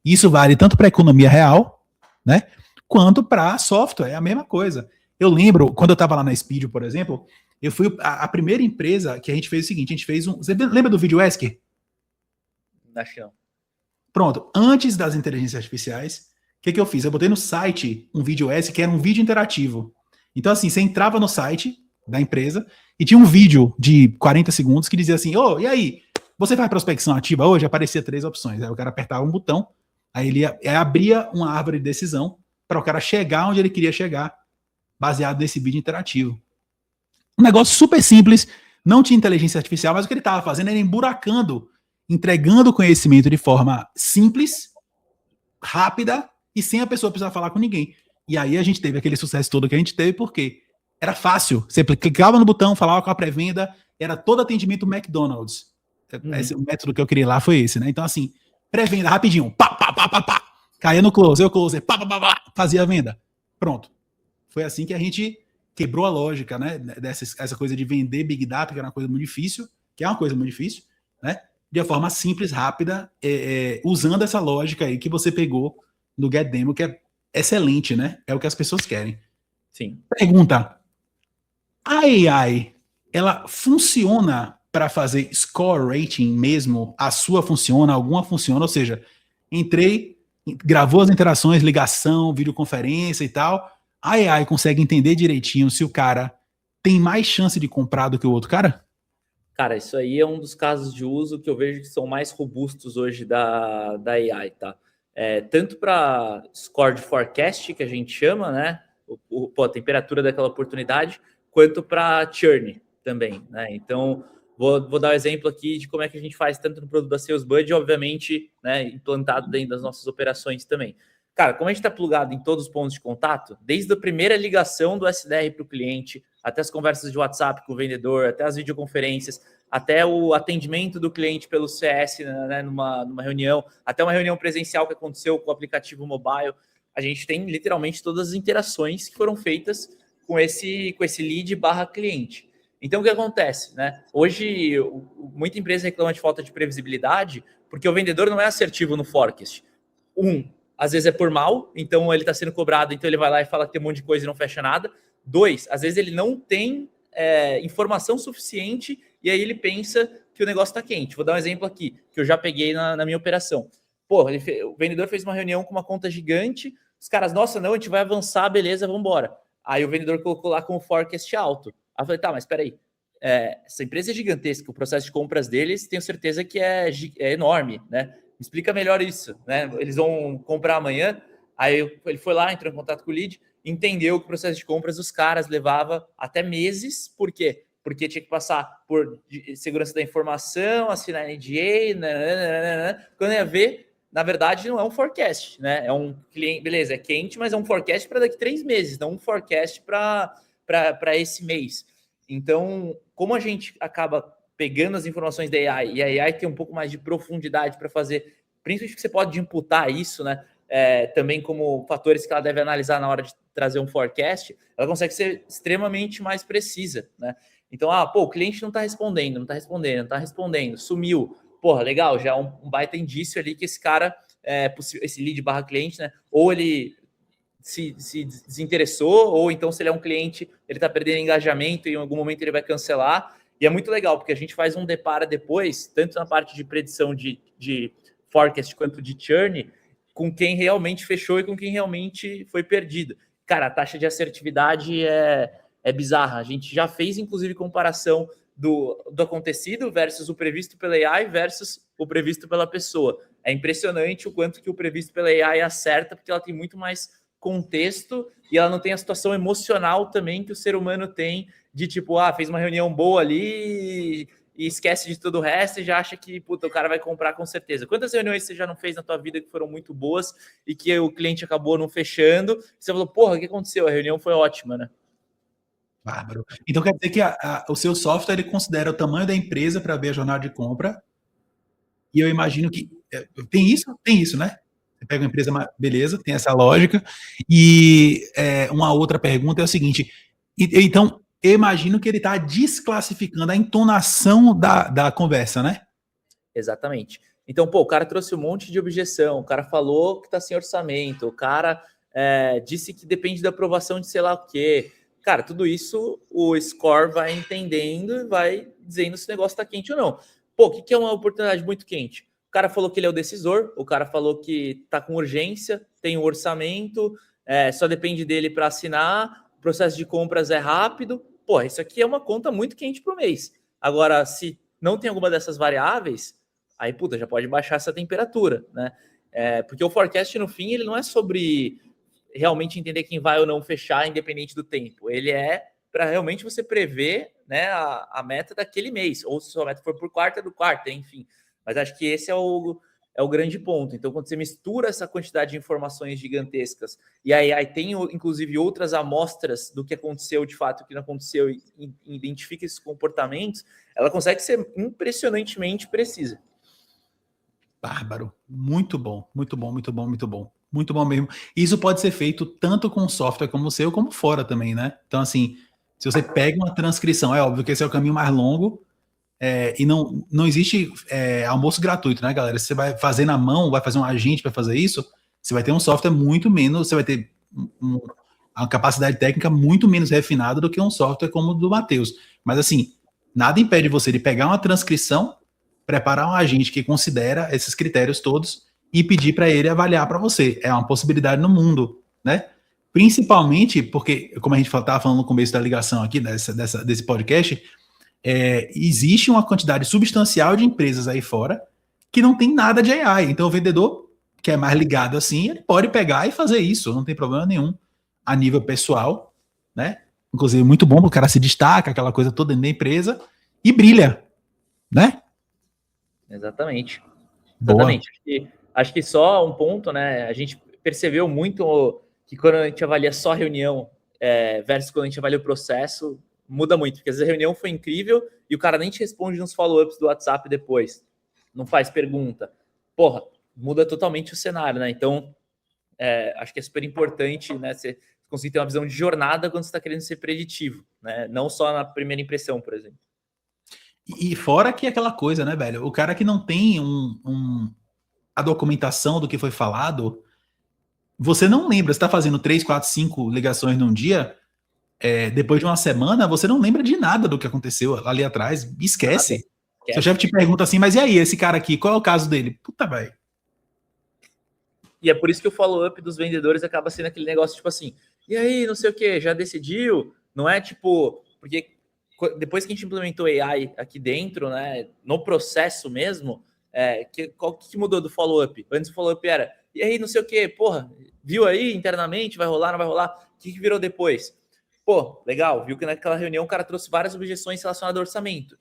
Isso vale tanto para a economia real, né? Quanto para software. É a mesma coisa. Eu lembro, quando eu estava lá na Speed, por exemplo, eu fui a primeira empresa que a gente fez o seguinte: a gente fez um. Você lembra do vídeo Esker? Acho que não. Pronto. Antes das inteligências artificiais, o que eu fiz? Eu botei no site um vídeo Esker que era um vídeo interativo. Então, assim, você entrava no site da empresa e tinha um vídeo de 40 segundos que dizia assim: ô, e aí? Você faz prospecção ativa hoje? Aparecia 3 opções. Aí o cara apertava um botão, aí ele abria uma árvore de decisão para o cara chegar onde ele queria chegar, baseado nesse vídeo interativo. Um negócio super simples, não tinha inteligência artificial, mas o que ele estava fazendo era emburacando, entregando conhecimento de forma simples, rápida e sem a pessoa precisar falar com ninguém. E aí a gente teve aquele sucesso todo que a gente teve, porque era fácil. Você clicava no botão, falava com a pré-venda, era todo atendimento McDonald's. O método que eu criei lá foi esse, né? Então, assim, pré-venda, rapidinho, pá, pá, pá, pá, pá. Caía no close, eu close, pá, pá, pá, pá, fazia a venda. Pronto. Foi assim que a gente quebrou a lógica, né? Essa coisa de vender Big Data, que era uma coisa muito difícil, que é uma coisa muito difícil, né? De uma forma simples, rápida, usando essa lógica aí que você pegou no Get Demo, que é excelente, né? É o que as pessoas querem. Sim. Pergunta: a AI, ela funciona para fazer score rating mesmo? A sua funciona? Alguma funciona? Ou seja, entrei, gravou as interações, ligação, videoconferência e tal. A AI consegue entender direitinho se o cara tem mais chance de comprar do que o outro cara? Cara, isso aí é um dos casos de uso que eu vejo que são mais robustos hoje da AI, tá? Tanto para score de forecast, que a gente chama, né? A temperatura daquela oportunidade, quanto para churn também, né? Então, vou dar um exemplo aqui de como é que a gente faz tanto no produto da Sales Buddy, obviamente, né, implantado dentro das nossas operações também. Cara, como a gente está plugado em todos os pontos de contato, desde a primeira ligação do SDR para o cliente, até as conversas de WhatsApp com o vendedor, até as videoconferências, até o atendimento do cliente pelo CS, né, numa reunião, até uma reunião presencial que aconteceu com o aplicativo mobile, a gente tem literalmente todas as interações que foram feitas com esse lead barra cliente. Então, o que acontece? Né? Hoje, muita empresa reclama de falta de previsibilidade porque o vendedor não é assertivo no forecast. Às vezes é por mal, então ele está sendo cobrado, então ele vai lá e fala que tem um monte de coisa e não fecha nada. 2, às vezes ele não tem informação suficiente e aí ele pensa que o negócio está quente. Vou dar um exemplo aqui, que eu já peguei na minha operação. Pô, o vendedor fez uma reunião com uma conta gigante, os caras, nossa, não, a gente vai avançar, beleza, vamos embora. Aí o vendedor colocou lá com o forecast alto. Aí eu falei, tá, mas peraí, essa empresa é gigantesca, o processo de compras deles, tenho certeza que é enorme, né? Me explica melhor isso, né? Eles vão comprar amanhã. Aí ele foi lá, entrou em contato com o lead, entendeu que o processo de compras dos caras levava até meses. Por quê? Porque tinha que passar por segurança da informação, assinar NDA, nananana. Quando ia ver, na verdade, não é um forecast, né? É um cliente, beleza, é quente, mas é um forecast para daqui 3 meses, não um forecast para esse mês. Então, como a gente acaba pegando as informações da AI, e a AI tem um pouco mais de profundidade para fazer, principalmente que você pode imputar isso, né? Também como fatores que ela deve analisar na hora de trazer um forecast, ela consegue ser extremamente mais precisa, né? Então, o cliente não está respondendo, sumiu. Porra, legal, já é um baita indício ali que esse cara, esse lead barra cliente, né? Ou ele se desinteressou, ou então se ele é um cliente, ele está perdendo engajamento e em algum momento ele vai cancelar. E é muito legal, porque a gente faz um depara depois, tanto na parte de predição de forecast quanto de churn, com quem realmente fechou e com quem realmente foi perdido. Cara, a taxa de assertividade é bizarra. A gente já fez, inclusive, comparação do acontecido versus o previsto pela AI versus o previsto pela pessoa. É impressionante o quanto que o previsto pela AI acerta, porque ela tem muito mais contexto e ela não tem a situação emocional também que o ser humano tem de tipo, fez uma reunião boa ali e esquece de todo o resto e já acha que, puta, o cara vai comprar com certeza. Quantas reuniões você já não fez na tua vida que foram muito boas e que o cliente acabou não fechando? Você falou, porra, o que aconteceu? A reunião foi ótima, né? Bárbaro. Então quer dizer que o seu software ele considera o tamanho da empresa para ver a jornada de compra, e eu imagino que tem isso, né? Você pega uma empresa, beleza, tem essa lógica. E uma outra pergunta é o seguinte: então, eu imagino que ele está desclassificando a entonação da conversa, né? Exatamente. Então, pô, o cara trouxe um monte de objeção, o cara falou que tá sem orçamento, o cara disse que depende da aprovação de sei lá o quê. Cara, tudo isso o score vai entendendo e vai dizendo se o negócio tá quente ou não. Pô, o que é uma oportunidade muito quente? O cara falou que ele é o decisor, o cara falou que tá com urgência, tem o orçamento, só depende dele para assinar, o processo de compras é rápido. Pô, isso aqui é uma conta muito quente pro mês. Agora, se não tem alguma dessas variáveis, aí, puta, já pode baixar essa temperatura, né? Porque o forecast, no fim, ele não é sobre realmente entender quem vai ou não fechar, independente do tempo. Ele é para realmente você prever, né, a meta daquele mês, ou se a sua meta for por quarta, do quarto, enfim. Mas acho que esse é o grande ponto. Então, quando você mistura essa quantidade de informações gigantescas, e aí tem, inclusive, outras amostras do que aconteceu de fato, o que não aconteceu, e identifica esses comportamentos, ela consegue ser impressionantemente precisa. Bárbaro. Muito bom, muito bom, muito bom, muito bom. Muito bom mesmo. Isso pode ser feito tanto com software como o seu, como fora também, né? Então, assim, se você pega uma transcrição, é óbvio que esse é o caminho mais longo, e não existe almoço gratuito, né, galera? Se você vai fazer na mão, vai fazer um agente para fazer isso, você vai ter um software muito menos, você vai ter uma capacidade técnica muito menos refinada do que um software como o do Matheus. Mas, assim, nada impede você de pegar uma transcrição, preparar um agente que considera esses critérios todos e pedir para ele avaliar para você. É uma possibilidade no mundo, né? Principalmente porque, como a gente estava falando no começo da ligação aqui, desse podcast, existe uma quantidade substancial de empresas aí fora que não tem nada de AI. Então, o vendedor, que é mais ligado assim, ele pode pegar e fazer isso, não tem problema nenhum, a nível pessoal, né? Inclusive, muito bom, o cara se destaca, aquela coisa toda dentro da empresa, e brilha, né? Exatamente. Boa. Exatamente. Acho que só um ponto, né? A gente percebeu muito que quando a gente avalia só a reunião versus quando a gente avalia o processo, muda muito. Porque às vezes a reunião foi incrível e o cara nem te responde nos follow-ups do WhatsApp depois. Não faz pergunta. Porra, muda totalmente o cenário, né? Então, acho que é super importante, né? Você conseguir ter uma visão de jornada quando você está querendo ser preditivo, né? Não só na primeira impressão, por exemplo. E fora que aquela coisa, né, velho? O cara que não tem a documentação do que foi falado, você não lembra. Você tá fazendo 3, 4, 5 ligações num dia, depois de uma semana, você não lembra de nada do que aconteceu ali atrás. Esquece. Seu chefe te pergunta assim, mas e aí, esse cara aqui, qual é o caso dele? Puta, velho. E é por isso que o follow-up dos vendedores acaba sendo aquele negócio tipo assim, e aí, não sei o que, já decidiu? Não é tipo, porque depois que a gente implementou AI aqui dentro, né, no processo mesmo, qual que mudou do follow-up? Antes o follow-up era, e aí, não sei o que, porra, viu aí internamente, vai rolar, não vai rolar? O que virou depois? Pô, legal, viu que naquela reunião o cara trouxe várias objeções relacionadas ao orçamento.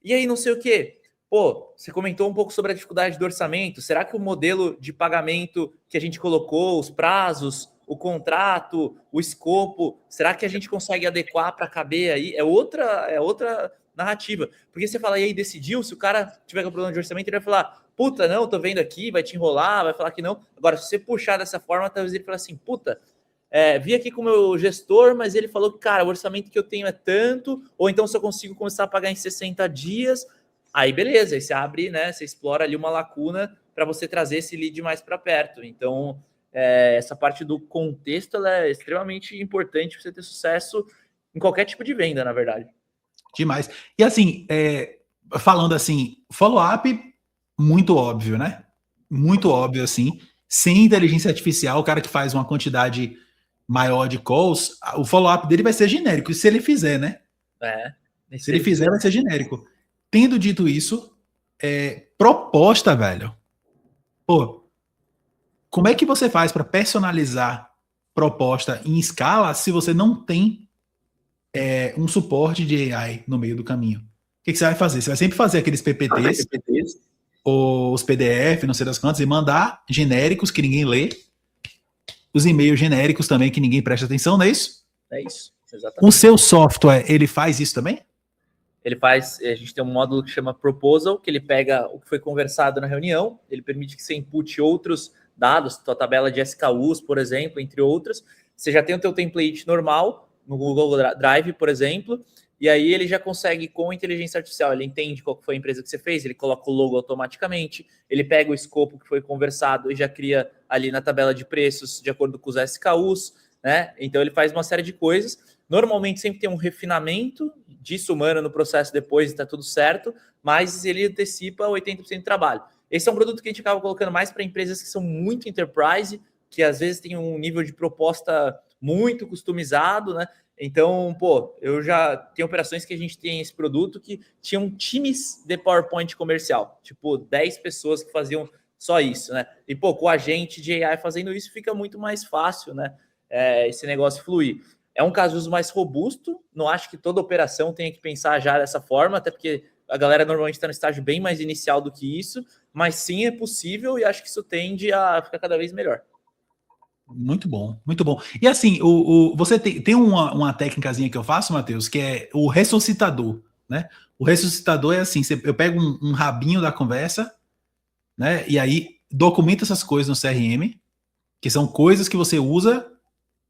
E aí, não sei o que, pô, você comentou um pouco sobre a dificuldade do orçamento. Será que o modelo de pagamento que a gente colocou, os prazos, o contrato, o escopo, será que a gente consegue adequar para caber aí? É outra narrativa. Porque você fala, e aí decidiu? Se o cara tiver com problema de orçamento, ele vai falar, puta, não, tô vendo aqui, vai te enrolar, vai falar que não. Agora, se você puxar dessa forma, talvez ele fale assim, puta, vi aqui com o meu gestor, mas ele falou que, cara, o orçamento que eu tenho é tanto, ou então se eu consigo começar a pagar em 60 dias, aí beleza, aí você abre, né? Você explora ali uma lacuna para você trazer esse lead mais para perto. Então, essa parte do contexto ela é extremamente importante para você ter sucesso em qualquer tipo de venda, na verdade. Demais. E assim, falando assim, follow-up, muito óbvio, né? Muito óbvio, assim. Sem inteligência artificial, o cara que faz uma quantidade maior de calls, o follow-up dele vai ser genérico, se ele fizer, né? Se ele fizer, vai ser genérico. Tendo dito isso, proposta, velho. Pô, como é que você faz para personalizar proposta em escala se você não tem um suporte de AI no meio do caminho? que você vai fazer? Você vai sempre fazer aqueles PPTs, ou os PDF, não sei das quantas, e mandar genéricos que ninguém lê, os e-mails genéricos também que ninguém presta atenção, não é isso? É isso, exatamente. O seu software, ele faz isso também? Ele faz, a gente tem um módulo que chama Proposal, que ele pega o que foi conversado na reunião, ele permite que você inpute outros dados, tua tabela de SKUs, por exemplo, entre outras. Você já tem o teu template normal, no Google Drive, por exemplo, e aí ele já consegue, com inteligência artificial, ele entende qual foi a empresa que você fez, ele coloca o logo automaticamente, ele pega o escopo que foi conversado e já cria ali na tabela de preços de acordo com os SKUs, né? Então ele faz uma série de coisas. Normalmente sempre tem um refinamento disso humano no processo depois, está tudo certo, mas ele antecipa 80% do trabalho. Esse é um produto que a gente acaba colocando mais para empresas que são muito enterprise, que às vezes tem um nível de proposta muito customizado, né? Então, pô, eu já tenho operações que a gente tem esse produto que tinham times de PowerPoint comercial, tipo 10 pessoas que faziam só isso, né? E, pô, com a gente de AI fazendo isso fica muito mais fácil, né? Esse negócio fluir. É um caso de uso mais robusto, não acho que toda operação tenha que pensar já dessa forma, até porque a galera normalmente está no estágio bem mais inicial do que isso, mas sim é possível e acho que isso tende a ficar cada vez melhor. Muito bom, muito bom. E assim, você tem uma técnicazinha que eu faço, Matheus, que é o ressuscitador, né? O ressuscitador é assim, eu pego um rabinho da conversa, né? E aí documenta essas coisas no CRM, que são coisas que você usa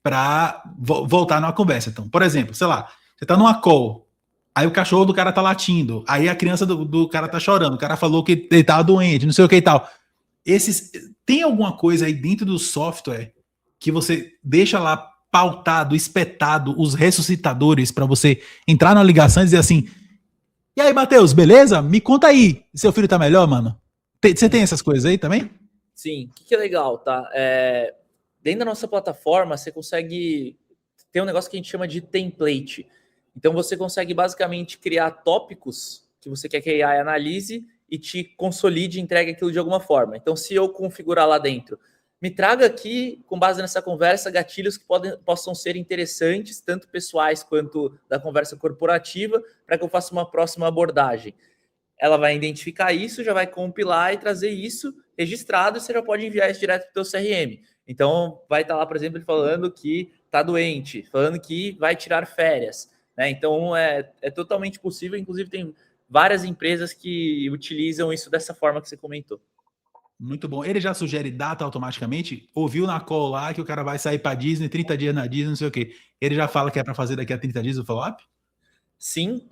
para voltar numa conversa. Então, por exemplo, sei lá, você tá numa call, aí o cachorro do cara tá latindo, aí a criança do cara tá chorando, o cara falou que ele tava doente, não sei o que e tal. Tem alguma coisa aí dentro do software que você deixa lá pautado, espetado, os ressuscitadores para você entrar na ligação e dizer assim: e aí, Matheus, beleza? Me conta aí, seu filho tá melhor, mano? Você tem essas coisas aí também? Sim, o que é legal, tá? Dentro da nossa plataforma, você consegue ter um negócio que a gente chama de template. Então, você consegue basicamente criar tópicos que você quer que a AI analise e te consolide e entregue aquilo de alguma forma. Então, se eu configurar lá dentro, me traga aqui, com base nessa conversa, gatilhos que possam ser interessantes, tanto pessoais quanto da conversa corporativa, para que eu faça uma próxima abordagem. Ela vai identificar isso, já vai compilar e trazer isso registrado, e você já pode enviar isso direto para o teu CRM. Então, vai estar lá, por exemplo, falando que está doente, falando que vai tirar férias, né? Então, é totalmente possível, inclusive tem várias empresas que utilizam isso dessa forma que você comentou. Muito bom. Ele já sugere data automaticamente? Ouviu na call lá que o cara vai sair para Disney, 30 dias na Disney, não sei o quê. Ele já fala que é para fazer daqui a 30 dias o follow-up? Sim,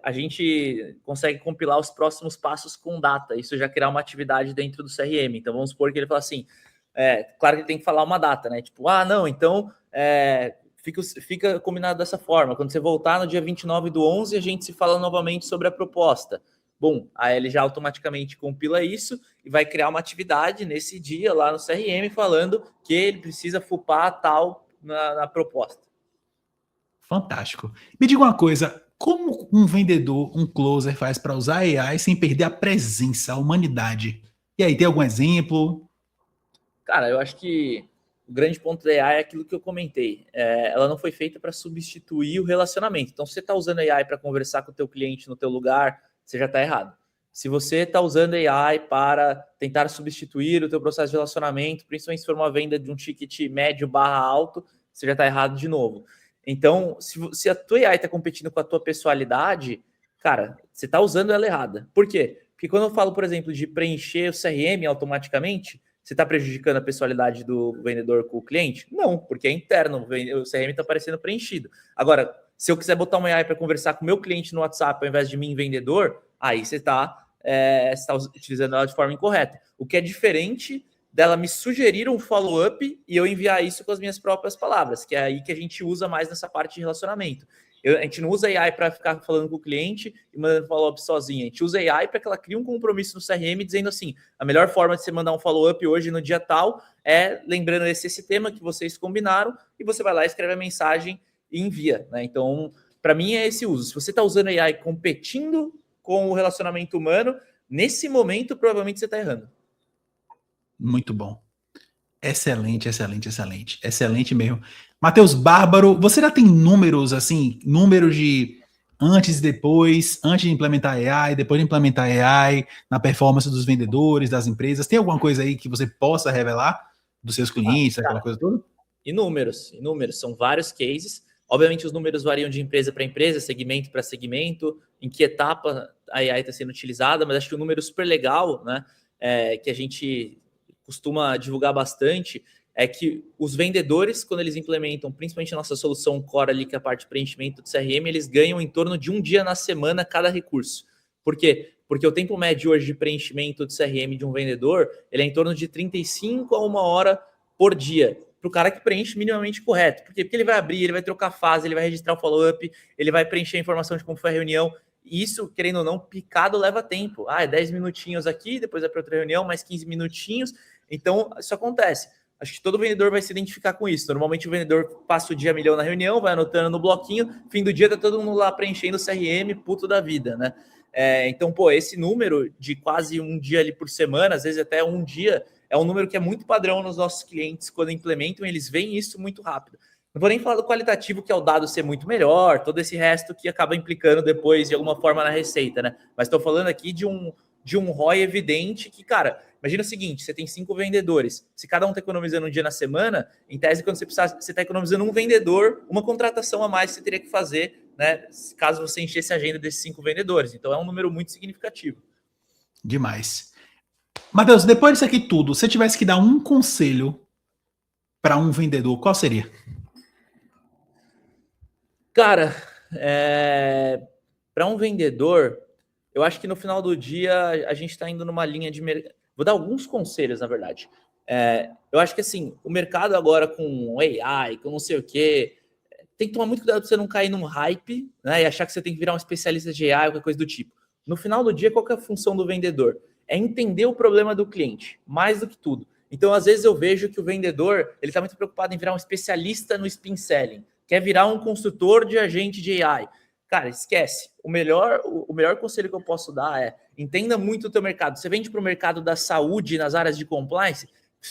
a gente consegue compilar os próximos passos com data. Isso já criar uma atividade dentro do CRM. Então, vamos supor que ele fala assim, claro que ele tem que falar uma data, né? Tipo, não, então fica combinado dessa forma. Quando você voltar no dia 29/11, a gente se fala novamente sobre a proposta. Bom, aí ele já automaticamente compila isso e vai criar uma atividade nesse dia lá no CRM falando que ele precisa fupar tal na proposta. Fantástico. Me diga uma coisa, como um vendedor, um closer faz para usar AI sem perder a presença, a humanidade? E aí, tem algum exemplo? Cara, eu acho que o grande ponto da AI é aquilo que eu comentei. Ela não foi feita para substituir o relacionamento. Então, se você está usando a AI para conversar com o teu cliente no teu lugar, você já está errado. Se você está usando a AI para tentar substituir o teu processo de relacionamento, principalmente se for uma venda de um ticket médio/alto, você já está errado de novo. Então, se a tua AI está competindo com a tua pessoalidade, cara, você está usando ela errada. Por quê? Porque quando eu falo, por exemplo, de preencher o CRM automaticamente, você está prejudicando a pessoalidade do vendedor com o cliente? Não, porque é interno, o CRM está parecendo preenchido. Agora, se eu quiser botar uma AI para conversar com o meu cliente no WhatsApp ao invés de mim, vendedor, aí você está utilizando ela de forma incorreta. O que é diferente dela me sugerir um follow-up e eu enviar isso com as minhas próprias palavras, que é aí que a gente usa mais nessa parte de relacionamento. A gente não usa AI para ficar falando com o cliente e mandando follow-up sozinha. A gente usa AI para que ela crie um compromisso no CRM dizendo assim, a melhor forma de você mandar um follow-up hoje no dia tal é lembrando esse tema que vocês combinaram e você vai lá, escreve a mensagem e envia, né? Então, para mim é esse uso. Se você está usando AI competindo com o relacionamento humano, nesse momento provavelmente você está errando. Muito bom. Excelente, excelente, excelente. Excelente mesmo. Matheus Bárbaro, você já tem números, assim, números de antes e depois, antes de implementar AI, depois de implementar AI, na performance dos vendedores, das empresas? Tem alguma coisa aí que você possa revelar dos seus clientes, aquela coisa toda? Inúmeros. São vários cases. Obviamente, os números variam de empresa para empresa, segmento para segmento, em que etapa a AI está sendo utilizada, mas acho que um número super legal, né, que a gente costuma divulgar bastante, é que os vendedores, quando eles implementam, principalmente a nossa solução Core ali, que é a parte de preenchimento do CRM, eles ganham em torno de um dia na semana cada recurso. Por quê? Porque o tempo médio hoje de preenchimento do CRM de um vendedor, ele é em torno de 35 a 1 hora por dia, para o cara que preenche minimamente correto. Por quê? Porque ele vai abrir, ele vai trocar fase, ele vai registrar o follow-up, ele vai preencher a informação de como foi a reunião. E isso, querendo ou não, picado leva tempo. É 10 minutinhos aqui, depois vai para outra reunião, mais 15 minutinhos. Então, isso acontece. Acho que todo vendedor vai se identificar com isso. Normalmente o vendedor passa o dia milhão na reunião, vai anotando no bloquinho, fim do dia tá todo mundo lá preenchendo o CRM, puto da vida, né? Então, esse número de quase um dia ali por semana, às vezes até um dia, é um número que é muito padrão nos nossos clientes quando implementam, eles veem isso muito rápido. Não vou nem falar do qualitativo, que é o dado ser muito melhor, todo esse resto que acaba implicando depois de alguma forma na receita, né? Mas estou falando aqui de um ROI evidente que, cara, imagina o seguinte, você tem 5 vendedores, se cada um está economizando um dia na semana, em tese, quando você está economizando um vendedor, uma contratação a mais você teria que fazer, né, caso você enchesse a agenda desses 5 vendedores. Então, é um número muito significativo. Demais. Matheus, depois disso aqui tudo, se você tivesse que dar um conselho para um vendedor, qual seria? Cara, para um vendedor, eu acho que no final do dia a gente está indo numa linha de mercado. Vou dar alguns conselhos, na verdade. Eu acho que assim, o mercado agora com AI, com não sei o quê, tem que tomar muito cuidado para você não cair num hype, né? E achar que você tem que virar um especialista de AI ou qualquer coisa do tipo. No final do dia, qual que é a função do vendedor? É entender o problema do cliente, mais do que tudo. Então, às vezes eu vejo que o vendedor ele está muito preocupado em virar um especialista no spin selling, quer virar um construtor de agente de AI. Cara, esquece. O melhor conselho que eu posso dar é entenda muito o teu mercado. Você vende para o mercado da saúde nas áreas de compliance,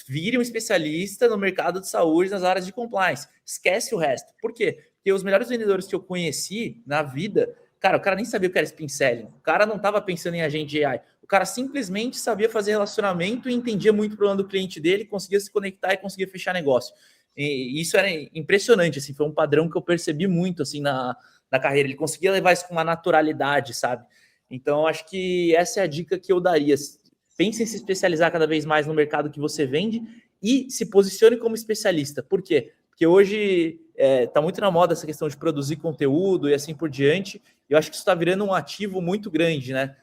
vire um especialista no mercado de saúde nas áreas de compliance. Esquece o resto. Por quê? Porque os melhores vendedores que eu conheci na vida, cara, o cara nem sabia o que era spin selling. O cara não estava pensando em agente de AI. O cara simplesmente sabia fazer relacionamento e entendia muito o problema do cliente dele, conseguia se conectar e conseguia fechar negócio. E isso era impressionante, assim, foi um padrão que eu percebi muito, assim, na carreira. Ele conseguia levar isso com uma naturalidade, sabe? Então, acho que essa é a dica que eu daria. Pense em se especializar cada vez mais no mercado que você vende e se posicione como especialista. Por quê? Porque hoje está muito na moda essa questão de produzir conteúdo e assim por diante. Eu acho que isso está virando um ativo muito grande, né?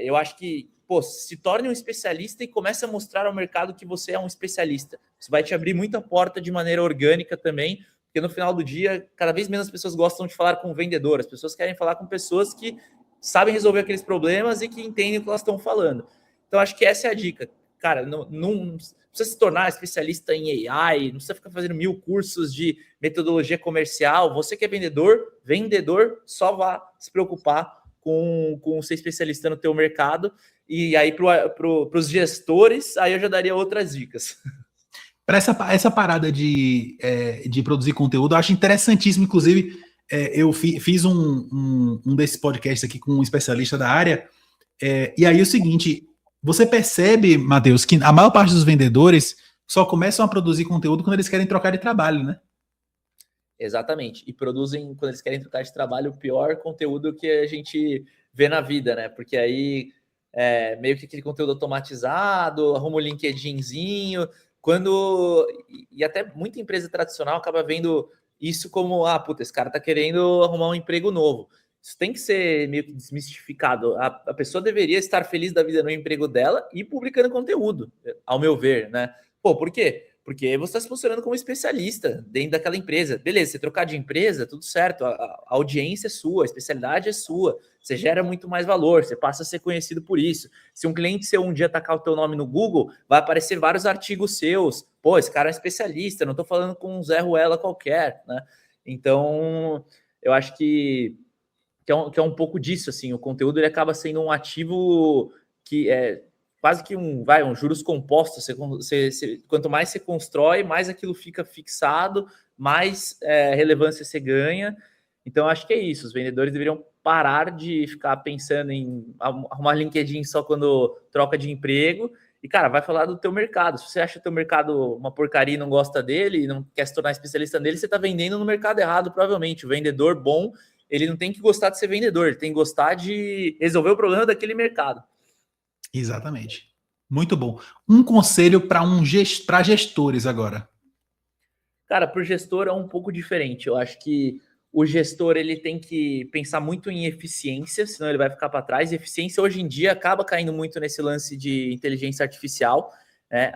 Eu acho que, se torne um especialista e comece a mostrar ao mercado que você é um especialista. Isso vai te abrir muita porta de maneira orgânica também, porque no final do dia, cada vez menos pessoas gostam de falar com vendedor. As pessoas querem falar com pessoas que sabem resolver aqueles problemas e que entendem o que elas estão falando. Então, acho que essa é a dica. Cara, não precisa se tornar especialista em AI, não precisa ficar fazendo 1000 cursos de metodologia comercial. Você que é vendedor, só vá se preocupar com ser especialista no teu mercado. E aí, para os gestores, aí eu já daria outras dicas. Para essa parada de produzir conteúdo, eu acho interessantíssimo. Inclusive, eu fiz um desses podcasts aqui com um especialista da área. E aí, o seguinte, você percebe, Matheus, que a maior parte dos vendedores só começam a produzir conteúdo quando eles querem trocar de trabalho, né? Exatamente. E produzem, quando eles querem trocar de trabalho, o pior conteúdo que a gente vê na vida, né? Porque aí meio que aquele conteúdo automatizado, arruma o LinkedInzinho, e até muita empresa tradicional acaba vendo isso como, esse cara tá querendo arrumar um emprego novo. Isso tem que ser meio que desmistificado. A pessoa deveria estar feliz da vida no emprego dela e publicando conteúdo, ao meu ver, né? Por quê? Porque você está se posicionando como especialista dentro daquela empresa. Beleza, você trocar de empresa, tudo certo. A audiência é sua, a especialidade é sua. Você gera muito mais valor, você passa a ser conhecido por isso. Se um cliente seu um dia tacar o teu nome no Google, vai aparecer vários artigos seus. Esse cara é um especialista, não estou falando com um Zé Ruela qualquer, né? Então, eu acho que é um pouco disso, assim. O conteúdo ele acaba sendo um ativo que é quase que um juros compostos. Quanto mais você constrói, mais aquilo fica fixado, mais relevância você ganha. Então, acho que é isso. Os vendedores deveriam parar de ficar pensando em arrumar LinkedIn só quando troca de emprego. E, cara, vai falar do teu mercado. Se você acha o teu mercado uma porcaria e não gosta dele, e não quer se tornar especialista nele, você está vendendo no mercado errado, provavelmente. O vendedor bom, ele não tem que gostar de ser vendedor, ele tem que gostar de resolver o problema daquele mercado. Exatamente. Muito bom. Um conselho para gestores agora. Cara, para o gestor é um pouco diferente. Eu acho que o gestor ele tem que pensar muito em eficiência, senão ele vai ficar para trás. E eficiência hoje em dia acaba caindo muito nesse lance de inteligência artificial, né?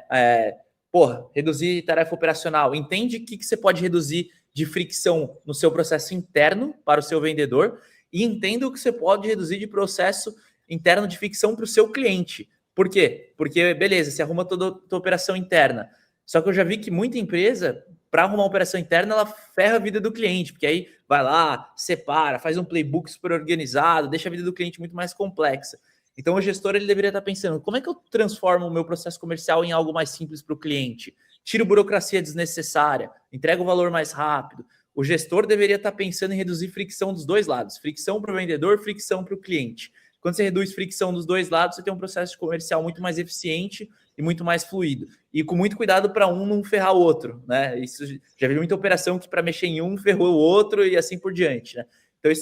Reduzir tarefa operacional. Entende o que você pode reduzir de fricção no seu processo interno para o seu vendedor e entenda o que você pode reduzir de processo interno de fricção para o seu cliente. Por quê? Porque, beleza, você arruma toda a tua operação interna. Só que eu já vi que muita empresa, para arrumar uma operação interna, ela ferra a vida do cliente, porque aí vai lá, separa, faz um playbook super organizado, deixa a vida do cliente muito mais complexa. Então, o gestor ele deveria estar pensando, como é que eu transformo o meu processo comercial em algo mais simples para o cliente? Tiro burocracia desnecessária, entrego o valor mais rápido. O gestor deveria estar pensando em reduzir fricção dos dois lados, fricção para o vendedor, fricção para o cliente. Quando você reduz fricção dos dois lados, você tem um processo comercial muito mais eficiente e muito mais fluido. E com muito cuidado para um não ferrar o outro, né? Isso já vi muita operação que para mexer em um ferrou o outro e assim por diante, né? Então,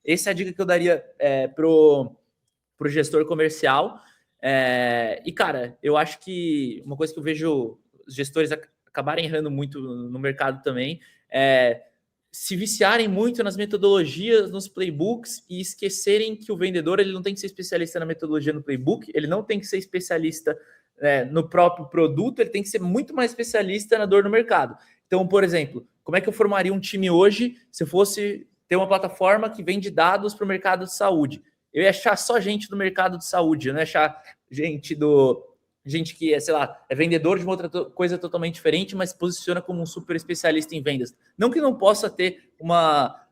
essa é a dica que eu daria pro gestor comercial. E, cara, eu acho que uma coisa que eu vejo os gestores acabarem errando muito no mercado também é se viciarem muito nas metodologias, nos playbooks e esquecerem que o vendedor ele não tem que ser especialista na metodologia no playbook, ele não tem que ser especialista no próprio produto, ele tem que ser muito mais especialista na dor no mercado. Então, por exemplo, como é que eu formaria um time hoje se eu fosse ter uma plataforma que vende dados para o mercado de saúde? Eu ia achar só gente do mercado de saúde, eu não ia achar gente que é, sei lá, é vendedor de uma outra coisa totalmente diferente, mas se posiciona como um super especialista em vendas. Não que não possa ter uma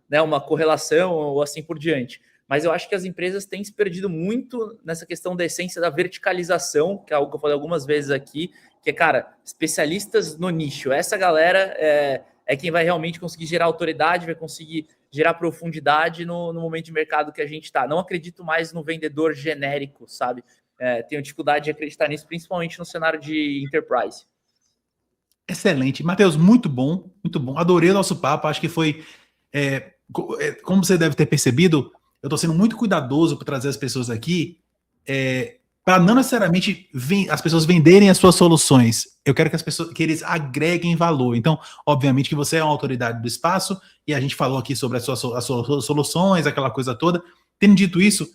correlação ou assim por diante, mas eu acho que as empresas têm se perdido muito nessa questão da essência da verticalização, que é algo que eu falei algumas vezes aqui, que é, cara, especialistas no nicho. Essa galera é quem vai realmente conseguir gerar autoridade, vai conseguir gerar profundidade no momento de mercado que a gente está. Não acredito mais no vendedor genérico, sabe? Tenho dificuldade de acreditar nisso, principalmente no cenário de enterprise. Excelente. Matheus, muito bom, muito bom. Adorei o nosso papo, acho que foi, como você deve ter percebido, eu estou sendo muito cuidadoso para trazer as pessoas aqui, para não necessariamente as pessoas venderem as suas soluções. Eu quero que eles agreguem valor. Então, obviamente que você é uma autoridade do espaço, e a gente falou aqui sobre as suas soluções, aquela coisa toda. Tendo dito isso,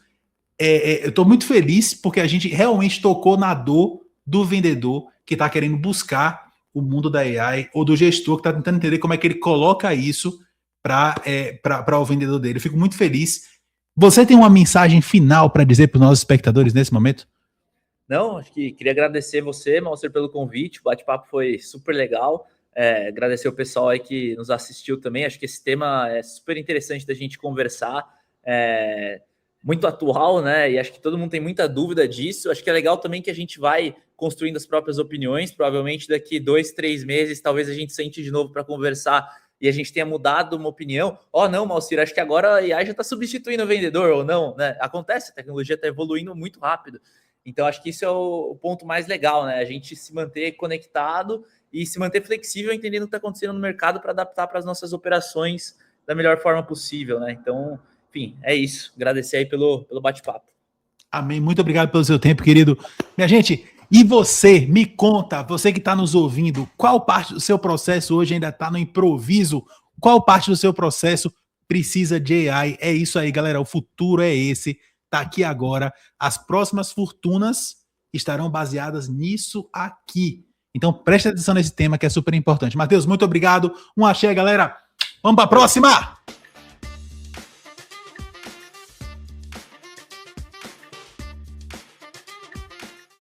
eu estou muito feliz porque a gente realmente tocou na dor do vendedor que está querendo buscar o mundo da AI, ou do gestor que está tentando entender como é que ele coloca isso para o vendedor dele. Eu fico muito feliz. Você tem uma mensagem final para dizer para os nossos espectadores nesse momento? Não, acho que queria agradecer você, Malcer, pelo convite. O bate-papo foi super legal. Agradecer o pessoal aí que nos assistiu também. Acho que esse tema é super interessante da gente conversar. Muito atual, né? E acho que todo mundo tem muita dúvida disso. Acho que é legal também que a gente vai construindo as próprias opiniões. Provavelmente daqui 2, 3 meses, talvez a gente sente de novo para conversar e a gente tenha mudado uma opinião. Não, Malcir, acho que agora a AI já está substituindo o vendedor, ou não, né? Acontece, a tecnologia está evoluindo muito rápido. Então, acho que isso é o ponto mais legal, né? A gente se manter conectado e se manter flexível, entendendo o que está acontecendo no mercado para adaptar para as nossas operações da melhor forma possível, né? Então, enfim, é isso. Agradecer aí pelo bate-papo. Amém. Muito obrigado pelo seu tempo, querido. Minha gente, e você, me conta, você que está nos ouvindo, qual parte do seu processo hoje ainda está no improviso? Qual parte do seu processo precisa de AI? É isso aí, galera. O futuro é esse. Está aqui agora. As próximas fortunas estarão baseadas nisso aqui. Então, preste atenção nesse tema que é super importante. Matheus, muito obrigado. Um axé, galera. Vamos para a próxima!